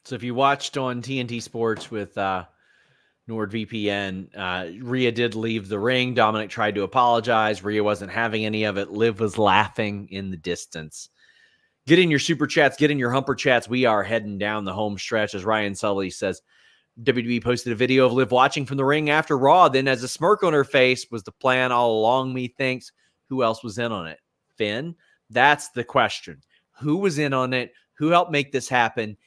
So if you watched on TNT Sports with NordVPN, Rhea did leave the ring. Dominik tried to apologize. Rhea wasn't having any of it. Liv was laughing in the distance. Get in your super chats. Get in your humper chats. We are heading down the home stretch. As Ryan Sully says, WWE posted a video of Liv watching from the ring after Raw. Then as a smirk on her face was the plan all along, methinks. Who else was in on it? Finn? That's the question. Who was in on it? Who helped make this happen?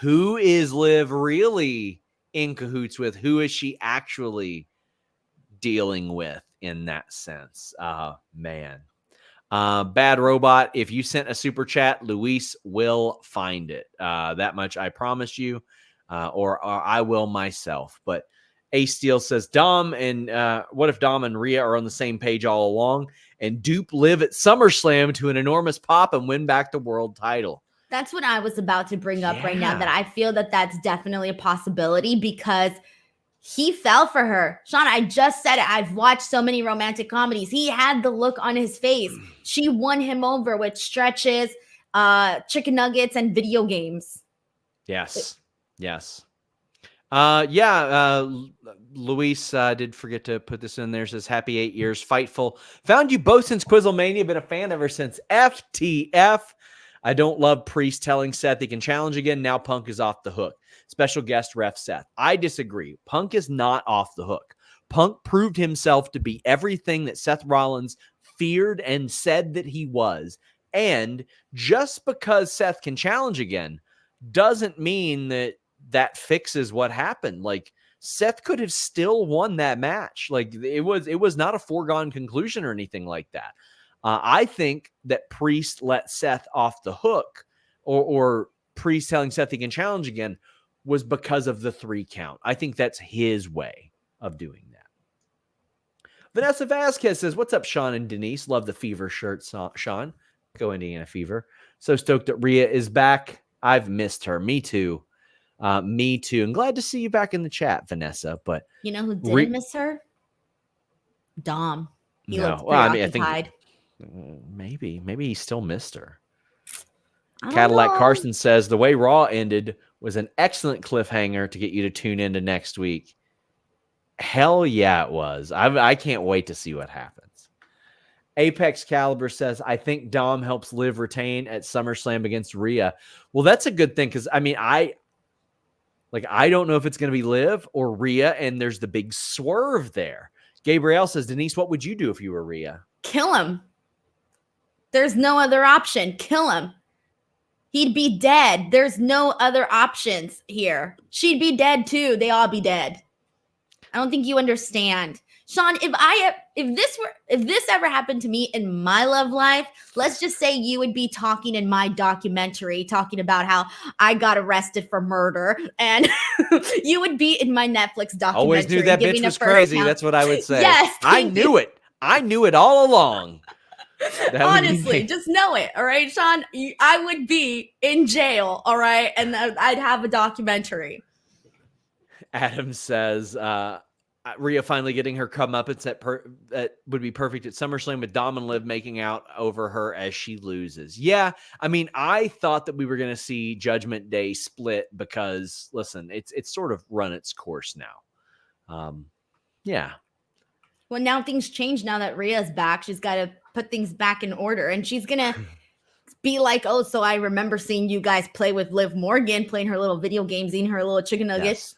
Who is Liv really in cahoots with? Who is she actually dealing with in that sense? Man. Bad Robot, if you sent a super chat, Luis will find it. That much I promise you. Or I will myself. But Ace Steel says, Dom and what if Dom and Rhea are on the same page all along and dupe Liv at SummerSlam to an enormous pop and win back the world title? That's what I was about to bring up right now, that I feel that that's definitely a possibility because he fell for her. Sean, I just said it. I've watched so many romantic comedies. He had the look on his face. She won him over with stretches, chicken nuggets, and video games. Yes. Luis did forget to put this in there. Says, happy 8 years, Fightful. Found you both since Quizzlemania. Been a fan ever since FTF. I don't love Priest telling Seth he can challenge again. Now Punk is off the hook. Special guest ref Seth. I disagree. Punk is not off the hook. Punk proved himself to be everything that Seth Rollins feared and said that he was. And just because Seth can challenge again doesn't mean that fixes what happened. Like, Seth could have still won that match. Like, it was not a foregone conclusion or anything like that. I think that Priest let Seth off the hook, or Priest telling Seth he can challenge again, was because of the 3 count. I think that's his way of doing that. Vanessa Vasquez says, what's up, Sean and Denise? Love the Fever shirt, Sean. Go Indiana Fever. So stoked that Rhea is back. I've missed her. Me too. Me too. I'm glad to see you back in the chat, Vanessa. But you know who didn't miss her? Dom. He looked preoccupied. I think maybe he still missed her. Cadillac Carson says the way Raw ended was an excellent cliffhanger to get you to tune into next week. Hell yeah, it was. I can't wait to see what happens. Apex Caliber says, I think Dom helps Liv retain at SummerSlam against Rhea. Well, that's a good thing because, I mean, I don't know if it's going to be Liv or Rhea, and there's the big swerve there. Gabrielle says, Denise, what would you do if you were Rhea? Kill him. There's no other option. Kill him. He'd be dead. There's no other options here. She'd be dead too. They all be dead. I don't think you understand. Sean, if this ever happened to me in my love life, let's just say you would be talking in my documentary, talking about how I got arrested for murder, and you would be in my Netflix documentary. Always knew that bitch was crazy. Count. That's what I would say. Yes, I knew it. I knew it all along. Honestly, just know it. All right, Sean, I would be in jail. All right. And I'd have a documentary. Adam says, Rhea finally getting her comeuppance that would be perfect at SummerSlam with Dom and Liv making out over her as she loses. Yeah. I mean, I thought that we were going to see Judgment Day split because, listen, it's sort of run its course now. Yeah. Well, now things change now that Rhea's back. She's got to put things back in order, and she's going to be like, oh, so I remember seeing you guys play with Liv Morgan, playing her little video games, eating her little chicken nuggets.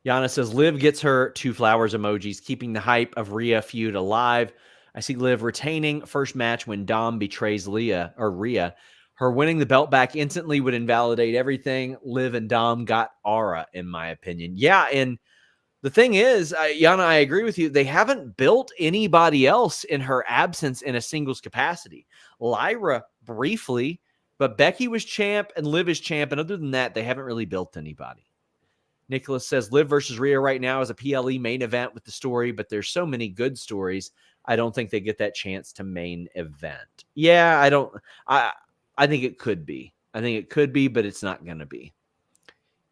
Yes. Yana says, Liv gets her 2 flowers emojis, keeping the hype of Rhea feud alive. I see Liv retaining first match when Dom betrays Rhea. Her winning the belt back instantly would invalidate everything. Liv and Dom got aura, in my opinion. Yeah, and the thing is, Yana, I agree with you. They haven't built anybody else in her absence in a singles capacity. Lyra briefly, but Becky was champ and Liv is champ. And other than that, they haven't really built anybody. Nicholas says Liv versus Rhea right now is a PLE main event with the story, but there's so many good stories. I don't think they get that chance to main event. Yeah, I think it could be. But it's not going to be.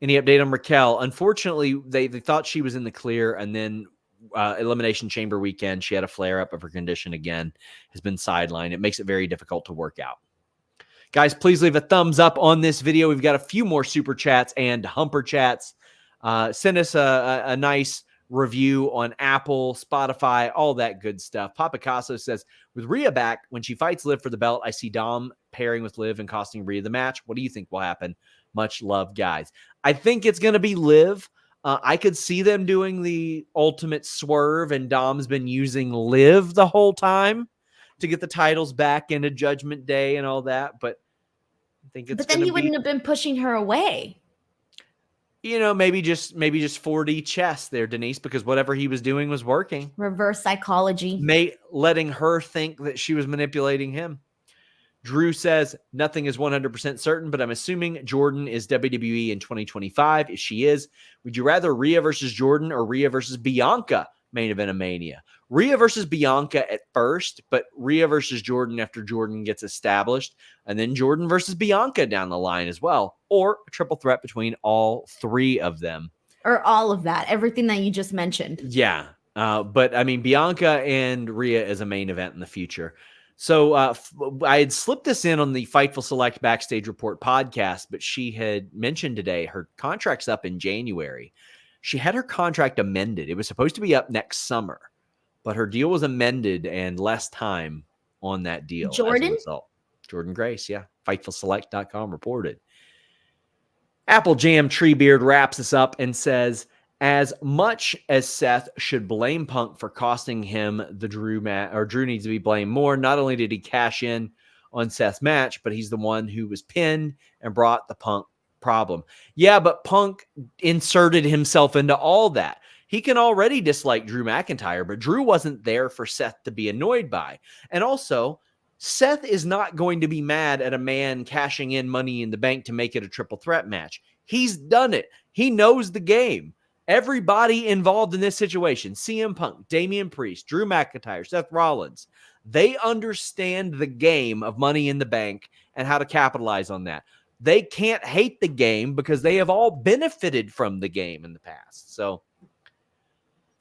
Any update on Raquel? Unfortunately, they thought she was in the clear, and then Elimination Chamber weekend, she had a flare-up of her condition again, has been sidelined. It makes it very difficult to work out. Guys, please leave a thumbs up on this video. We've got a few more super chats and humper chats. Send us a nice review on Apple, Spotify, all that good stuff. Papa Picasso says, with Rhea back, when she fights Liv for the belt, I see Dom pairing with Liv and costing Rhea the match. What do you think will happen? Much love, guys. I think it's going to be Liv. I could see them doing the ultimate swerve, and Dom's been using Liv the whole time to get the titles back into Judgment Day and all that. But I think it's. But then he wouldn't have been pushing her away. You know, maybe just 4D chess there, Denise, because whatever he was doing was working. Reverse psychology. Letting her think that she was manipulating him. Drew says, nothing is 100% certain, but I'm assuming Jordan is WWE in 2025. If she is, would you rather Rhea versus Jordan or Rhea versus Bianca main event of Mania? Rhea versus Bianca at first, but Rhea versus Jordan after Jordan gets established, and then Jordan versus Bianca down the line as well, or a triple threat between all three of them. Or all of that, everything that you just mentioned. Yeah, but I mean, Bianca and Rhea is a main event in the future. So I had slipped this in on the Fightful Select Backstage Report podcast, but she had mentioned today her contract's up in January. She had her contract amended. It was supposed to be up next summer, but her deal was amended and less time on that deal. Jordan? As a result. Jordan Grace, yeah. FightfulSelect.com reported. Apple Jam Treebeard wraps us up and says, as much as Seth should blame Punk for costing him the Drew match, or Drew needs to be blamed more, not only did he cash in on Seth's match, but he's the one who was pinned and brought the Punk problem. Yeah, but Punk inserted himself into all that. He can already dislike Drew McIntyre, but Drew wasn't there for Seth to be annoyed by. And also, Seth is not going to be mad at a man cashing in Money in the Bank to make it a triple threat match. He's done it. He knows the game. Everybody involved in this situation, CM Punk, Damian Priest, Drew McIntyre, Seth Rollins, they understand the game of Money in the Bank and how to capitalize on that. They can't hate the game because they have all benefited from the game in the past. So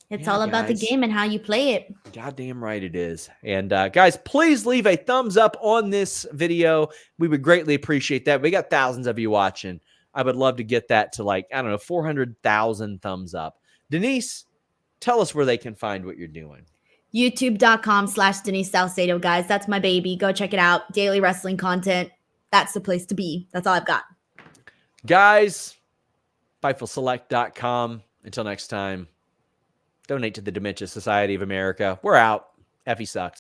it's all about the game and how you play it. Goddamn right it is. And guys, please leave a thumbs up on this video. We would greatly appreciate that. We got thousands of you watching. I would love to get that to 400,000 thumbs up. Denise, tell us where they can find what you're doing. YouTube.com/Denise Salcedo, guys. That's my baby. Go check it out. Daily wrestling content. That's the place to be. That's all I've got. Guys, FightfulSelect.com. Until next time, donate to the Dementia Society of America. We're out. Effie sucks.